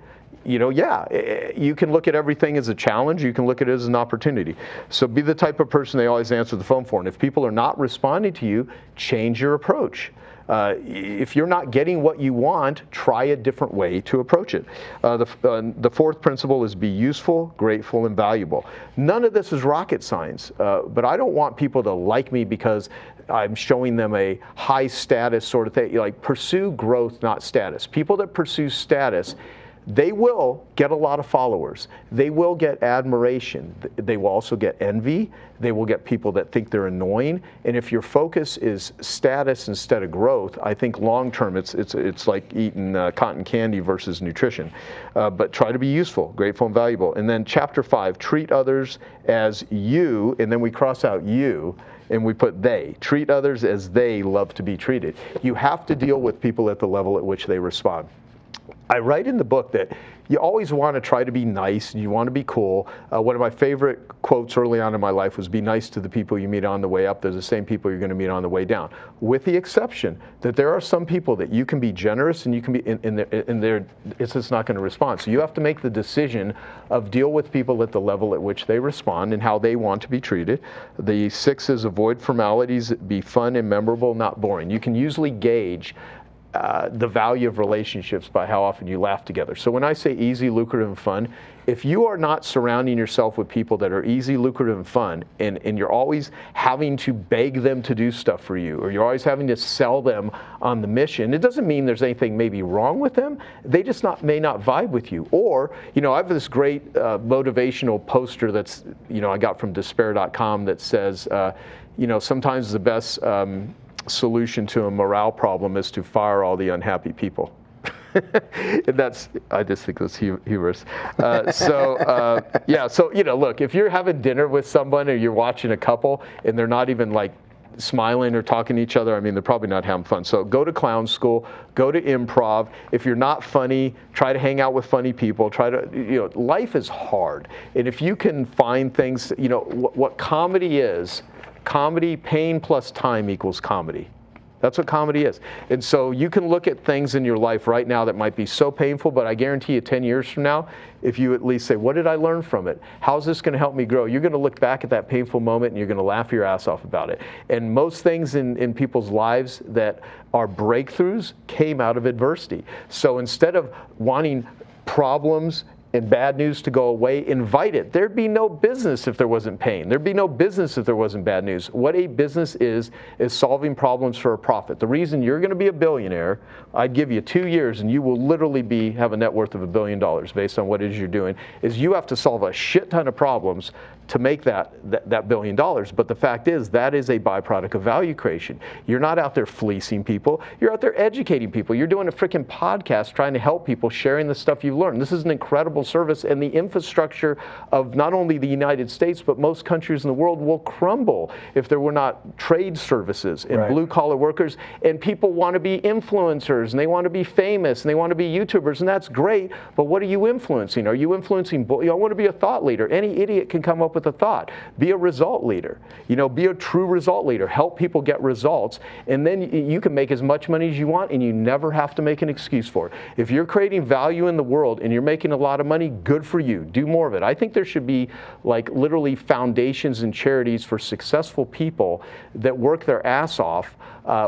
You can look at everything as a challenge. You can look at it as an opportunity. So be the type of person they always answer the phone for. And if people are not responding to you, change your approach. If you're not getting what you want, try a different way to approach it. The fourth principle is be useful, grateful, and valuable. None of this is rocket science, but I don't want people to like me because I'm showing them a high status sort of thing. Like, pursue growth, not status. People that pursue status, they will get a lot of followers. They will get admiration. They will also get envy. They will get people that think they're annoying. And if your focus is status instead of growth, I think long term it's like eating cotton candy versus nutrition. But try to be useful, grateful, and valuable. And then chapter 5, treat others as you, and then we cross out you, and we put they. Treat others as they love to be treated. You have to deal with people at the level at which they respond. I write in the book that you always want to try to be nice, and you want to be cool. One of my favorite quotes early on in my life was, be nice to the people you meet on the way up. They're the same people you're going to meet on the way down. With the exception that there are some people that you can be generous and you can be, it's just not going to respond. So you have to make the decision of deal with people at the level at which they respond and how they want to be treated. The 6 is avoid formalities, be fun and memorable, not boring. You can usually gauge the value of relationships by how often you laugh together. So when I say easy, lucrative, and fun, if you are not surrounding yourself with people that are easy, lucrative, and fun, and you're always having to beg them to do stuff for you, or you're always having to sell them on the mission, it doesn't mean there's anything maybe wrong with them. They just may not vibe with you. Or, I have this great motivational poster that's, I got from despair.com that says, sometimes the best solution to a morale problem is to fire all the unhappy people. And I just think that's humorous. Look, if you're having dinner with someone or you're watching a couple and they're not even like smiling or talking to each other, they're probably not having fun. So go to clown school, go to improv. If you're not funny, try to hang out with funny people. Life is hard. And if you can find things, what comedy is, pain plus time equals comedy. That's what comedy is. And so you can look at things in your life right now that might be so painful, but I guarantee you 10 years from now, if you at least say, what did I learn from it? How's this going to help me grow? You're going to look back at that painful moment and you're going to laugh your ass off about it. And most things in people's lives that are breakthroughs came out of adversity. So instead of wanting problems and bad news to go away, invite it. There'd be no business if there wasn't pain. There'd be no business if there wasn't bad news. What a business is solving problems for a profit. The reason you're going to be a billionaire, I'd give you 2 years and you will literally have a net worth of $1 billion based on what it is you're doing, is you have to solve a shit ton of problems to make that $1 billion. But the fact is, that is a byproduct of value creation. You're not out there fleecing people. You're out there educating people. You're doing a freaking podcast trying to help people, sharing the stuff you've learned. This is an incredible service, and the infrastructure of not only the United States, but most countries in the world will crumble if there were not trade services and blue-collar workers, and people want to be influencers, and they want to be famous, and they want to be YouTubers, and that's great, but what are you influencing? Are you influencing, I want to be a thought leader. Any idiot can come up with a thought. Be a result leader. Be a true result leader. Help people get results, and then you can make as much money as you want, and you never have to make an excuse for it. If you're creating value in the world and you're making a lot of money, good for you. Do more of it. I think there should be like literally foundations and charities for successful people that work their ass off,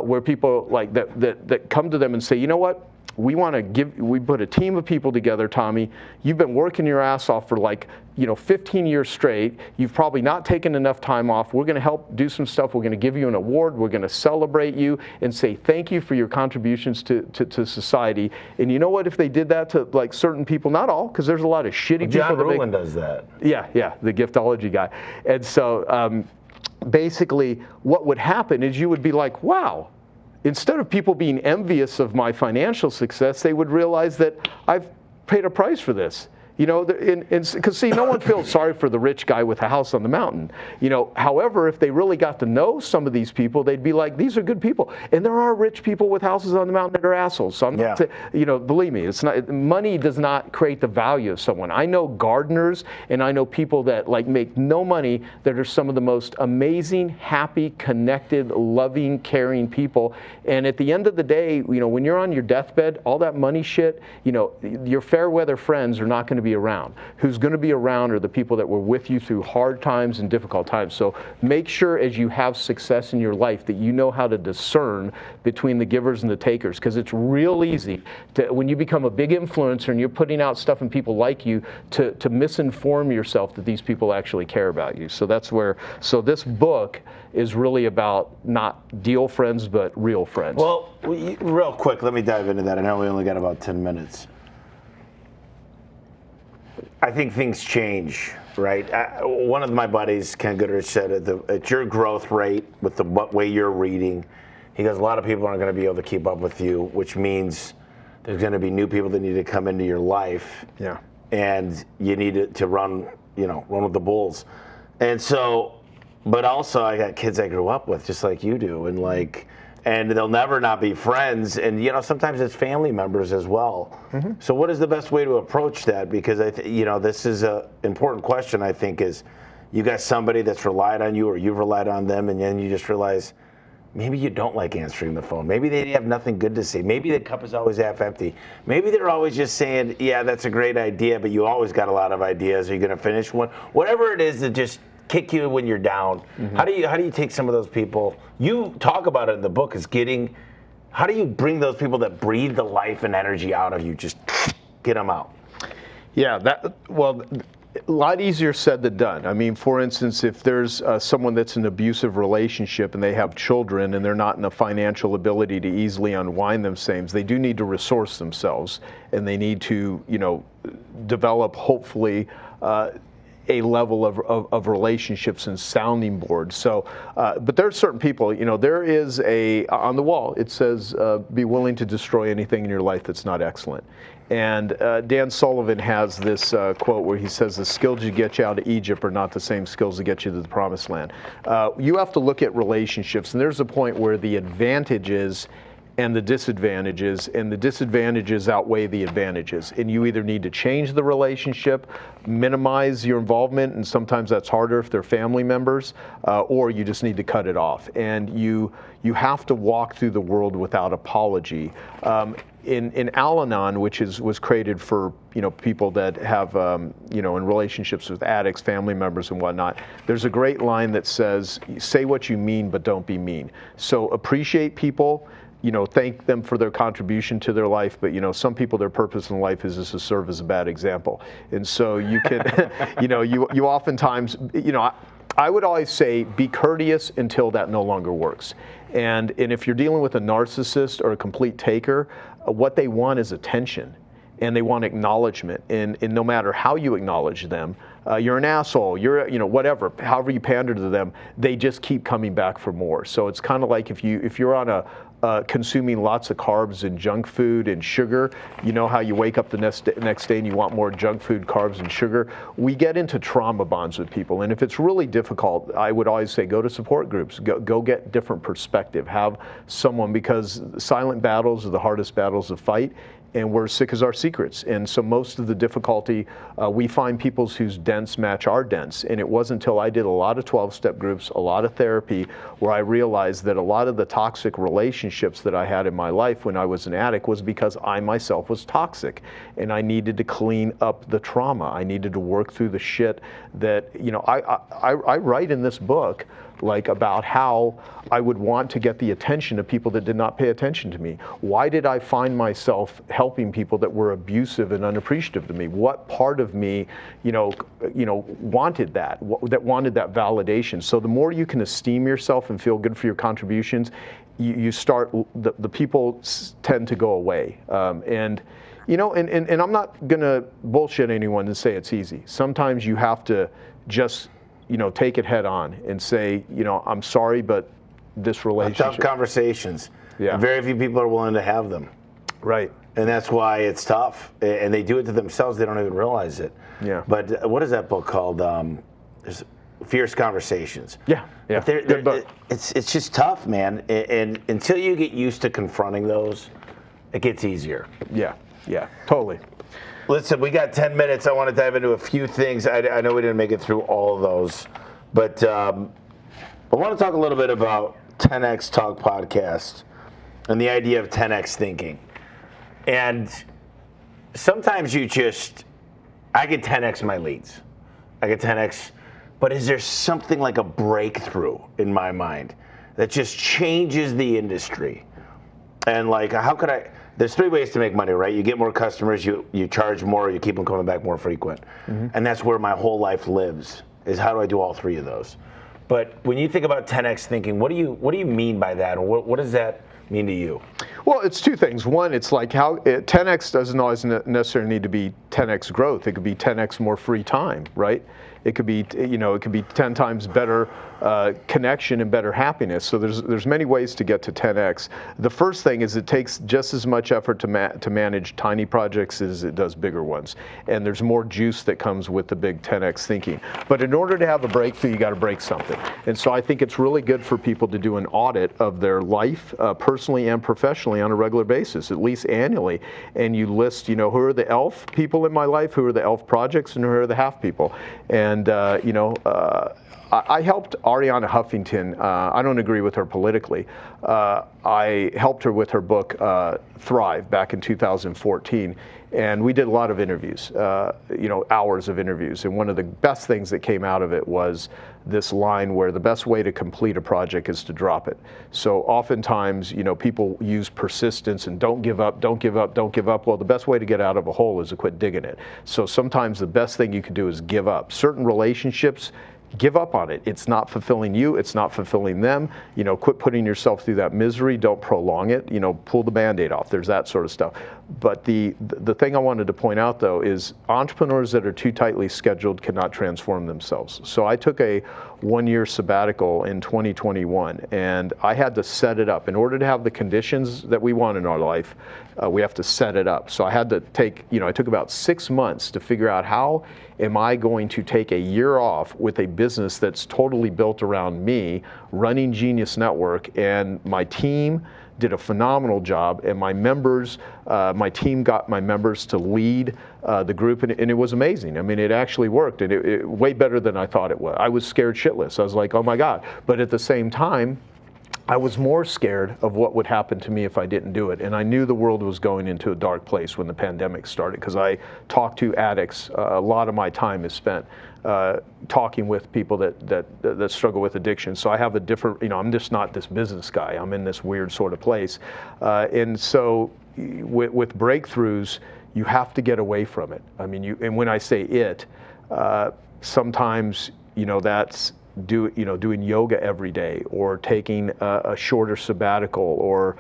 where people like that come to them and say, you know what? We put a team of people together, Tommy. You've been working your ass off for 15 years straight. You've probably not taken enough time off. We're going to help do some stuff. We're going to give you an award. We're going to celebrate you and say thank you for your contributions to society. And you know what? If they did that to like certain people, not all, because there's a lot of shitty people. John Ruhlin does that. Yeah, the giftology guy. And so basically what would happen is you would be like, wow. Instead of people being envious of my financial success, they would realize that I've paid a price for this. Because see, no one feels sorry for the rich guy with a house on the mountain. However, if they really got to know some of these people, they'd be like, these are good people. And there are rich people with houses on the mountain that are assholes. So I'm not, believe me, it's not. Money does not create the value of someone. I know gardeners and I know people that like make no money that are some of the most amazing, happy, connected, loving, caring people. And at the end of the day, when you're on your deathbed, all that money shit, your fair weather friends are not going to be around. Who's going to be around are the people that were with you through hard times and difficult times. So make sure as you have success in your life that you know how to discern between the givers and the takers, because it's real easy to, when you become a big influencer and you're putting out stuff and people like you, to misinform yourself that these people actually care about you. So this book is really about not deal friends but real friends. Well, real quick, let me dive into that. I know we only got about 10 minutes. I think things change, right? One of my buddies, Ken Goodrich, said at your growth rate with the way you're reading, he goes, a lot of people aren't going to be able to keep up with you, which means there's going to be new people that need to come into your life. Yeah. And you need to run with the bulls. And so, but also I got kids I grew up with just like you do, and they'll never not be friends, and sometimes it's family members as well. Mm-hmm. So what is the best way to approach that? Because this is an important question. I think is you got somebody that's relied on you, or you've relied on them, and then you just realize maybe you don't like answering the phone. Maybe they have nothing good to say. Maybe the cup is always half empty. Maybe they're always just saying, yeah, that's a great idea, but you always got a lot of ideas. Are you going to finish one? Whatever it is that just kick you when you're down. Mm-hmm. How do you take some of those people? You talk about it in the book, how do you bring those people that breathe the life and energy out of you, just get them out? Yeah, a lot easier said than done. I mean, for instance, if there's someone that's in an abusive relationship and they have children and they're not in a financial ability to easily unwind themselves, they do need to resource themselves, and they need to, develop hopefully a level of relationships and sounding boards. So, but there are certain people, there is on the wall, it says, be willing to destroy anything in your life that's not excellent. And Dan Sullivan has this quote where he says, the skills you get you out of Egypt are not the same skills that get you to the promised land. You have to look at relationships, and there's a point where the advantages and the disadvantages outweigh the advantages. And you either need to change the relationship, minimize your involvement, and sometimes that's harder if they're family members, or you just need to cut it off. And you have to walk through the world without apology. In Al-Anon, which was created for people that have in relationships with addicts, family members, and whatnot, there's a great line that says, "Say what you mean, but don't be mean." So appreciate people. Thank them for their contribution to their life, but some people, their purpose in life is just to serve as a bad example. And so you can, you oftentimes, I would always say be courteous until that no longer works. And if you're dealing with a narcissist or a complete taker, what they want is attention. And they want acknowledgement, and no matter how you acknowledge them, you're an asshole, you're whatever, however you pander to them, they just keep coming back for more. So it's kind of like if you're on consuming lots of carbs and junk food and sugar, how you wake up the next day and you want more junk food, carbs, and sugar. We get into trauma bonds with people, and if it's really difficult, I would always say go to support groups, go get different perspective, have someone, because silent battles are the hardest battles to fight. and we're as sick as our secrets. And so most of the difficulty, we find people whose dents match our dents. And it wasn't until I did a lot of 12-step groups, a lot of therapy, where I realized that a lot of the toxic relationships that I had in my life when I was an addict was because I myself was toxic. And I needed to clean up the trauma. I needed to work through the shit that, I write in this book like about how I would want to get the attention of people that did not pay attention to me. Why did I find myself helping people that were abusive and unappreciative to me? What part of me, wanted that wanted that validation? So the more you can esteem yourself and feel good for your contributions, you start, the people tend to go away. And I'm not gonna bullshit anyone and say it's easy. Sometimes you have to just take it head on and say, I'm sorry, but this relationship. Tough conversations. Yeah. And very few people are willing to have them. Right. And that's why it's tough. And they do it to themselves. They don't even realize it. Yeah. But what is that book called? There's Fierce Conversations. Yeah. Yeah. Good book. It's just tough, man. And until you get used to confronting those, it gets easier. Yeah. Yeah. Totally. Listen, we got 10 minutes. I want to dive into a few things. I know we didn't make it through all of those, but I want to talk a little bit about 10X Talk Podcast and the idea of 10X thinking. And sometimes I get 10X my leads. I get 10X, but is there something like a breakthrough in my mind that just changes the industry? And like, how could I... There's three ways to make money, right? You get more customers, you charge more, you keep them coming back more frequent. Mm-hmm. And that's where my whole life lives, is how do I do all three of those? But when you think about 10X thinking, what do you mean by that? Or what does that mean to you? Well, it's two things. One, it's like 10X doesn't always necessarily need to be 10X growth. It could be 10X more free time, right? It could be, it could be 10 times better connection and better happiness. So there's many ways to get to 10X. The first thing is it takes just as much effort to manage tiny projects as it does bigger ones. And there's more juice that comes with the big 10X thinking. But in order to have a breakthrough, you got to break something. And so I think it's really good for people to do an audit of their life, personally and professionally, on a regular basis, at least annually. And you list, who are the ELF people in my life, who are the ELF projects, and who are the HALF people. And I helped Arianna Huffington. I don't agree with her politically. I helped her with her book, Thrive, back in 2014. And we did a lot of interviews, hours of interviews. And one of the best things that came out of it was this line where the best way to complete a project is to drop it. So oftentimes, people use persistence and don't give up, don't give up, don't give up. Well, the best way to get out of a hole is to quit digging it. So sometimes the best thing you can do is give up. Certain relationships, give up on it. It's not fulfilling you. It's not fulfilling them. Quit putting yourself through that misery. Don't prolong it. Pull the Band-Aid off. There's that sort of stuff. But the thing I wanted to point out, though, is entrepreneurs that are too tightly scheduled cannot transform themselves. So I took a one-year sabbatical in 2021, and I had to set it up. In order to have the conditions that we want in our life, we have to set it up. So I had to take, I took about 6 months to figure out how am I going to take a year off with a business that's totally built around me, running Genius Network, and my team did a phenomenal job, and my members, my team got my members to lead the group, and it was amazing. I mean, it actually worked, and it way better than I thought it would. I was scared shitless. I was like, oh my God. But at the same time, I was more scared of what would happen to me if I didn't do it. And I knew the world was going into a dark place when the pandemic started, because I talked to addicts. A lot of my time is spent talking with people that struggle with addiction. So I have a different, I'm just not this business guy. I'm in this weird sort of place. And so with breakthroughs, you have to get away from it. I mean, and when I say it, sometimes, that's doing yoga every day, or taking a shorter sabbatical, or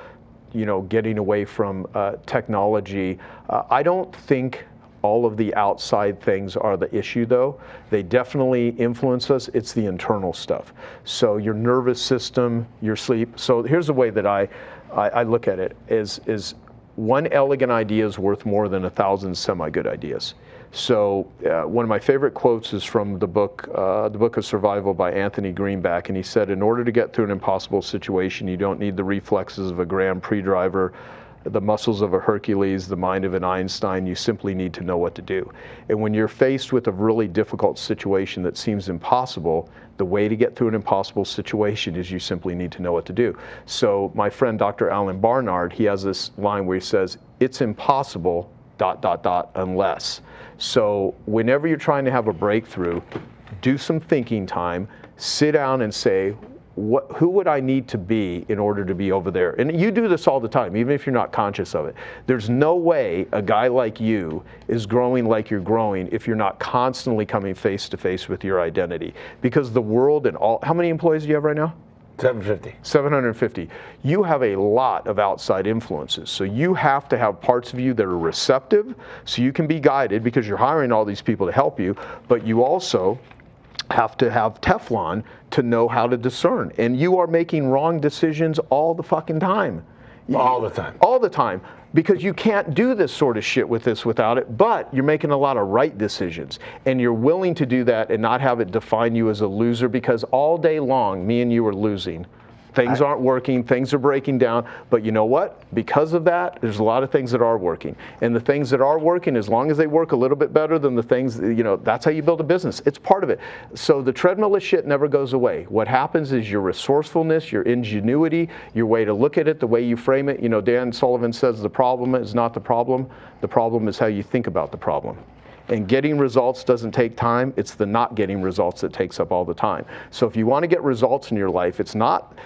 getting away from technology. I don't think all of the outside things are the issue, though. They definitely influence us. It's the internal stuff. So your nervous system, your sleep. So here's the way that I look at it: is one elegant idea is worth more than 1,000 semi-good ideas. So one of my favorite quotes is from the book of Survival by Anthony Greenback, and he said, in order to get through an impossible situation, you don't need the reflexes of a Grand Prix driver, the muscles of a Hercules, the mind of an Einstein. You simply need to know what to do. And when you're faced with a really difficult situation that seems impossible, the way to get through an impossible situation is you simply need to know what to do. So my friend Dr. Alan Barnard, he has this line where he says, it's impossible, ... unless. So whenever you're trying to have a breakthrough, do some thinking time, sit down and say, who would I need to be in order to be over there? And you do this all the time, even if you're not conscious of it. There's no way a guy like you is growing like you're growing if you're not constantly coming face to face with your identity. Because the world and all, how many employees do you have right now? 750. 750. You have a lot of outside influences. So you have to have parts of you that are receptive so you can be guided because you're hiring all these people to help you, but you also have to have Teflon to know how to discern. And you are making wrong decisions all the fucking time. All the time. All the time. Because you can't do this sort of shit with this without it, but you're making a lot of right decisions. And you're willing to do that and not have it define you as a loser, because all day long, me and you are losing. Things aren't working, things are breaking down, but you know what? Because of that, there's a lot of things that are working. And the things that are working, as long as they work a little bit better than the things, that's how you build a business. It's part of it. So the treadmill of shit never goes away. What happens is your resourcefulness, your ingenuity, your way to look at it, the way you frame it. Dan Sullivan says the problem is not the problem is how you think about the problem. And getting results doesn't take time. It's the not getting results that takes up all the time. So if you want to get results in your life, it's not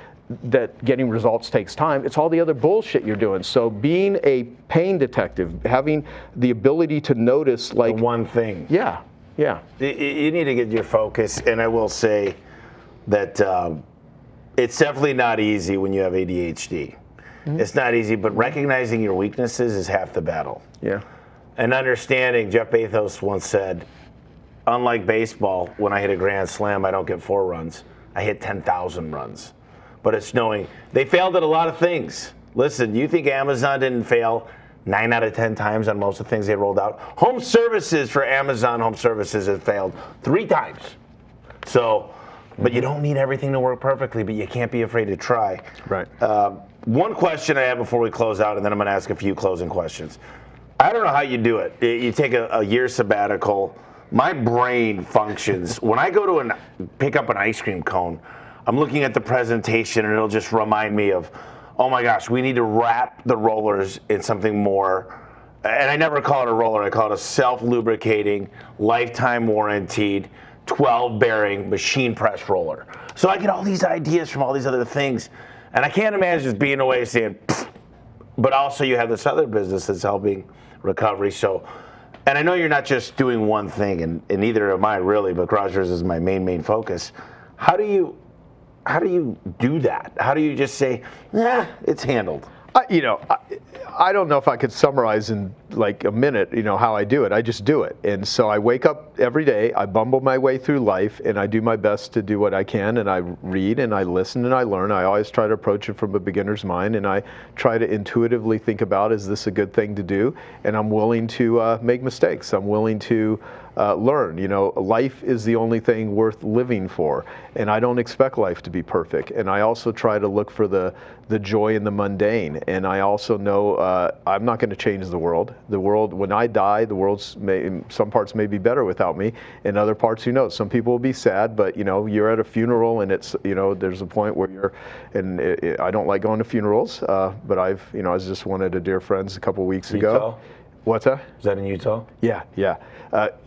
that getting results takes time, it's all the other bullshit you're doing. So being a pain detective, having the ability to notice like... The one thing. Yeah. You need to get your focus, and I will say that it's definitely not easy when you have ADHD. Mm-hmm. It's not easy, but recognizing your weaknesses is half the battle. Yeah. And understanding, Jeff Bezos once said, unlike baseball, when I hit a grand slam, I don't get 4 runs. I hit 10,000 runs. But it's knowing they failed at a lot of things. Listen, you think Amazon didn't fail 9 out of 10 times on most of the things they rolled out? Home services for Amazon Home Services has failed 3 times. So, but you don't need everything to work perfectly, but you can't be afraid to try. Right. One question I have before we close out, and then I'm going to ask a few closing questions. I don't know how you do it. You take a year sabbatical. My brain functions. When I go to pick up an ice cream cone, I'm looking at the presentation and it'll just remind me of, oh my gosh, we need to wrap the rollers in something more, and I never call it a roller, I call it a self-lubricating, lifetime warranted, 12 bearing machine press roller. So I get all these ideas from all these other things, and I can't imagine just being away saying, pfft. But also you have this other business that's helping recovery. So, and I know you're not just doing one thing, and neither am I really, but Garagers is my main focus. How do you do that? How do you just say, it's handled? I don't know if I could summarize in like a minute, how I do it. I just do it. And so I wake up every day, I bumble my way through life, and I do my best to do what I can, and I read and I listen and I learn. I always try to approach it from a beginner's mind, and I try to intuitively think about, is this a good thing to do? And I'm willing to make mistakes. I'm willing to learn. Life is the only thing worth living for, and I don't expect life to be perfect. And I also try to look for the joy in the mundane. And I also know I'm not going to change the world. The world, when I die, some parts may be better without me, and other parts, some people will be sad. But you're at a funeral, and it's there's a point where you're, and I don't like going to funerals, but I was just one of the dear friends a couple weeks ago. What's that? Is that in Utah? Yeah.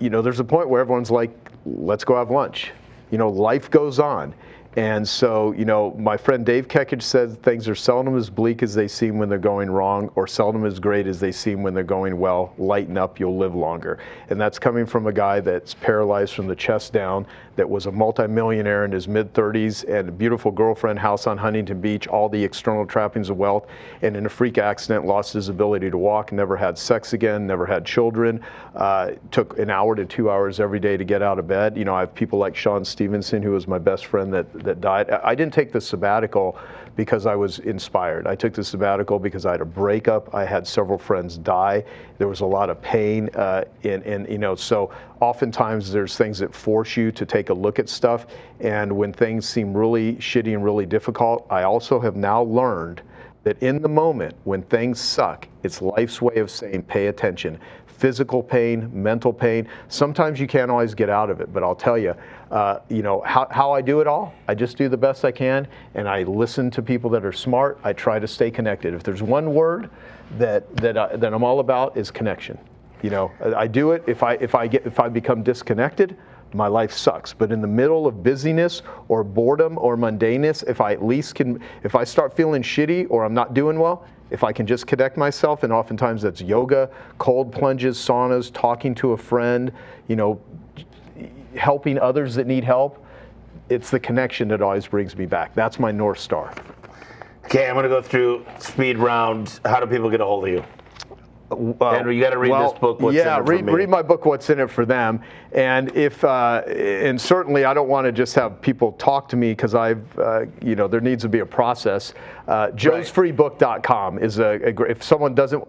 There's a point where everyone's like, let's go have lunch. Life goes on. And so, my friend Dave Kekich says things are seldom as bleak as they seem when they're going wrong, or seldom as great as they seem when they're going well. Lighten up, you'll live longer. And that's coming from a guy that's paralyzed from the chest down, that was a multimillionaire in his mid-30s, and a beautiful girlfriend, house on Huntington Beach, all the external trappings of wealth, and in a freak accident lost his ability to walk, never had sex again, never had children, took an hour to 2 hours every day to get out of bed. I have people like Sean Stevenson, who was my best friend that died. I didn't take the sabbatical because I was inspired. I took the sabbatical because I had a breakup. I had several friends die. There was a lot of pain, so oftentimes there's things that force you to take a look at stuff. And when things seem really shitty and really difficult, I also have now learned that in the moment when things suck, it's life's way of saying pay attention. Physical pain, mental pain. Sometimes you can't always get out of it, but I'll tell you, how I do it all. I just do the best I can, and I listen to people that are smart. I try to stay connected. If there's one word that I'm all about, is connection. I do it. If I become disconnected, my life sucks. But in the middle of busyness or boredom or mundaneness, if I start feeling shitty or I'm not doing well, if I can just connect myself, and oftentimes that's yoga, cold plunges, saunas, talking to a friend, helping others that need help, it's the connection that always brings me back. That's my North Star. Okay, I'm going to go through speed round. How do people get a hold of you? Andrew, you got to read this book. What's in it for me? Read my book. What's in it for them? And and certainly I don't want to just have people talk to me because there needs to be a process. joesfreebook.com is a great. If someone doesn't,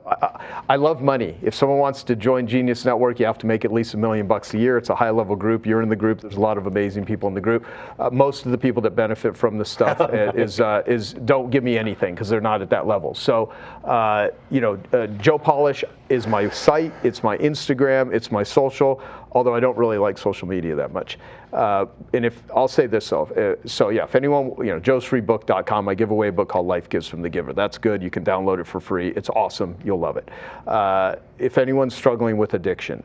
I love money. If someone wants to join Genius Network, you have to make at least $1 million a year. It's a high-level group. You're in the group. There's a lot of amazing people in the group. Most of the people that benefit from the stuff is don't give me anything because they're not at that level. So Joe Polish is my site, it's my Instagram, it's my social, although I don't really like social media that much. And if I'll say this if anyone, joesfreebook.com, I give away a book called Life Gives from the Giver. That's good. You can download it for free. It's awesome. You'll love it. If anyone's struggling with addiction,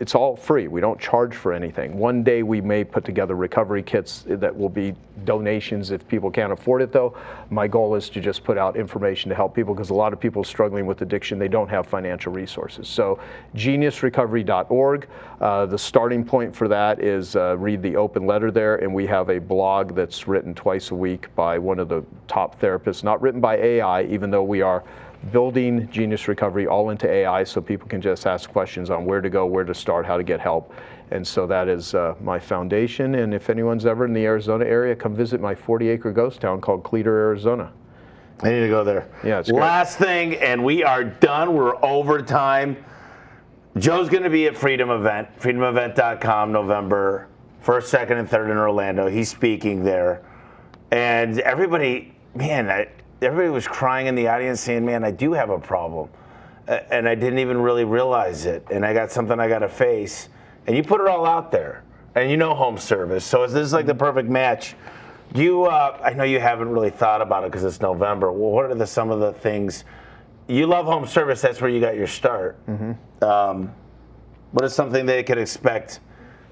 it's all free. We don't charge for anything. One day we may put together recovery kits that will be donations if people can't afford it, though. My goal is to just put out information to help people because a lot of people struggling with addiction, they don't have financial resources. So geniusrecovery.org. The starting point for that is read the open letter there, and we have a blog that's written twice a week by one of the top therapists, not written by AI, even though we are building Genius Recovery all into AI so people can just ask questions on where to go, where to start, how to get help. And so that is my foundation. And if anyone's ever in the Arizona area, come visit my 40-acre ghost town called Cleator, Arizona. I need to go there. Yeah, it's great. Last thing, and we are done. We're over time. Joe's going to be at Freedom Event, freedomevent.com, November 1st, 2nd, and 3rd in Orlando. He's speaking there. And everybody was crying in the audience saying, man, I do have a problem. And I didn't even really realize it. And I got something I got to face. And you put it all out there. And home service. So this is like the perfect match. I know you haven't really thought about it because it's November. Well, what are some of the things? You love home service. That's where you got your start. Mm-hmm. What is something they could expect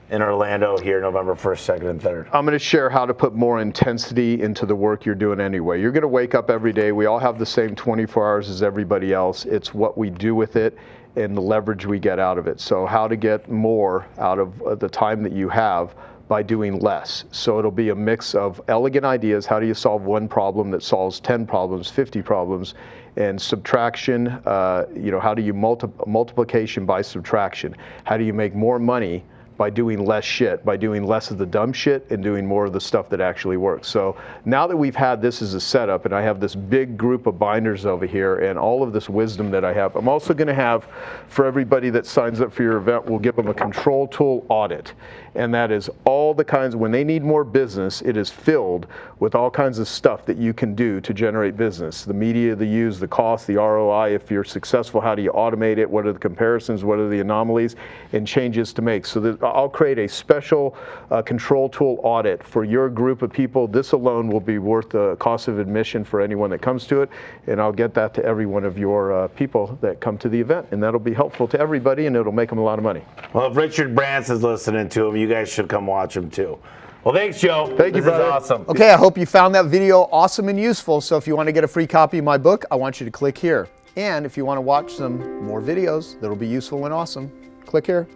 in Orlando here, November 1st, 2nd, and 3rd? I'm going to share how to put more intensity into the work you're doing anyway. You're going to wake up every day. We all have the same 24 hours as everybody else. It's what we do with it and the leverage we get out of it. So how to get more out of the time that you have by doing less. So it'll be a mix of elegant ideas. How do you solve one problem that solves 10 problems, 50 problems? And subtraction, how do you multiplication by subtraction? How do you make more money by doing less shit, by doing less of the dumb shit and doing more of the stuff that actually works? So now that we've had this as a setup and I have this big group of binders over here and all of this wisdom that I have, I'm also going to have, for everybody that signs up for your event, we'll give them a control tool audit. And that is all the kinds, when they need more business, it is filled with all kinds of stuff that you can do to generate business. The media they use, the cost, the ROI, if you're successful, how do you automate it? What are the comparisons? What are the anomalies and changes to make? So that I'll create a special control tool audit for your group of people. This alone will be worth the cost of admission for anyone that comes to it. And I'll get that to every one of your people that come to the event. And that'll be helpful to everybody and it'll make them a lot of money. Well, if Richard Branson's listening to him, you guys should come watch him too. Well, thanks, Joe. Thank you, brother. This is awesome. Okay, I hope you found that video awesome and useful. So if you want to get a free copy of my book, I want you to click here. And if you want to watch some more videos that'll be useful and awesome, click here.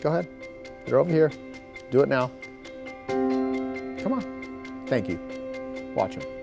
Go ahead. They're over here. Do it now. Come on. Thank you. Watch them.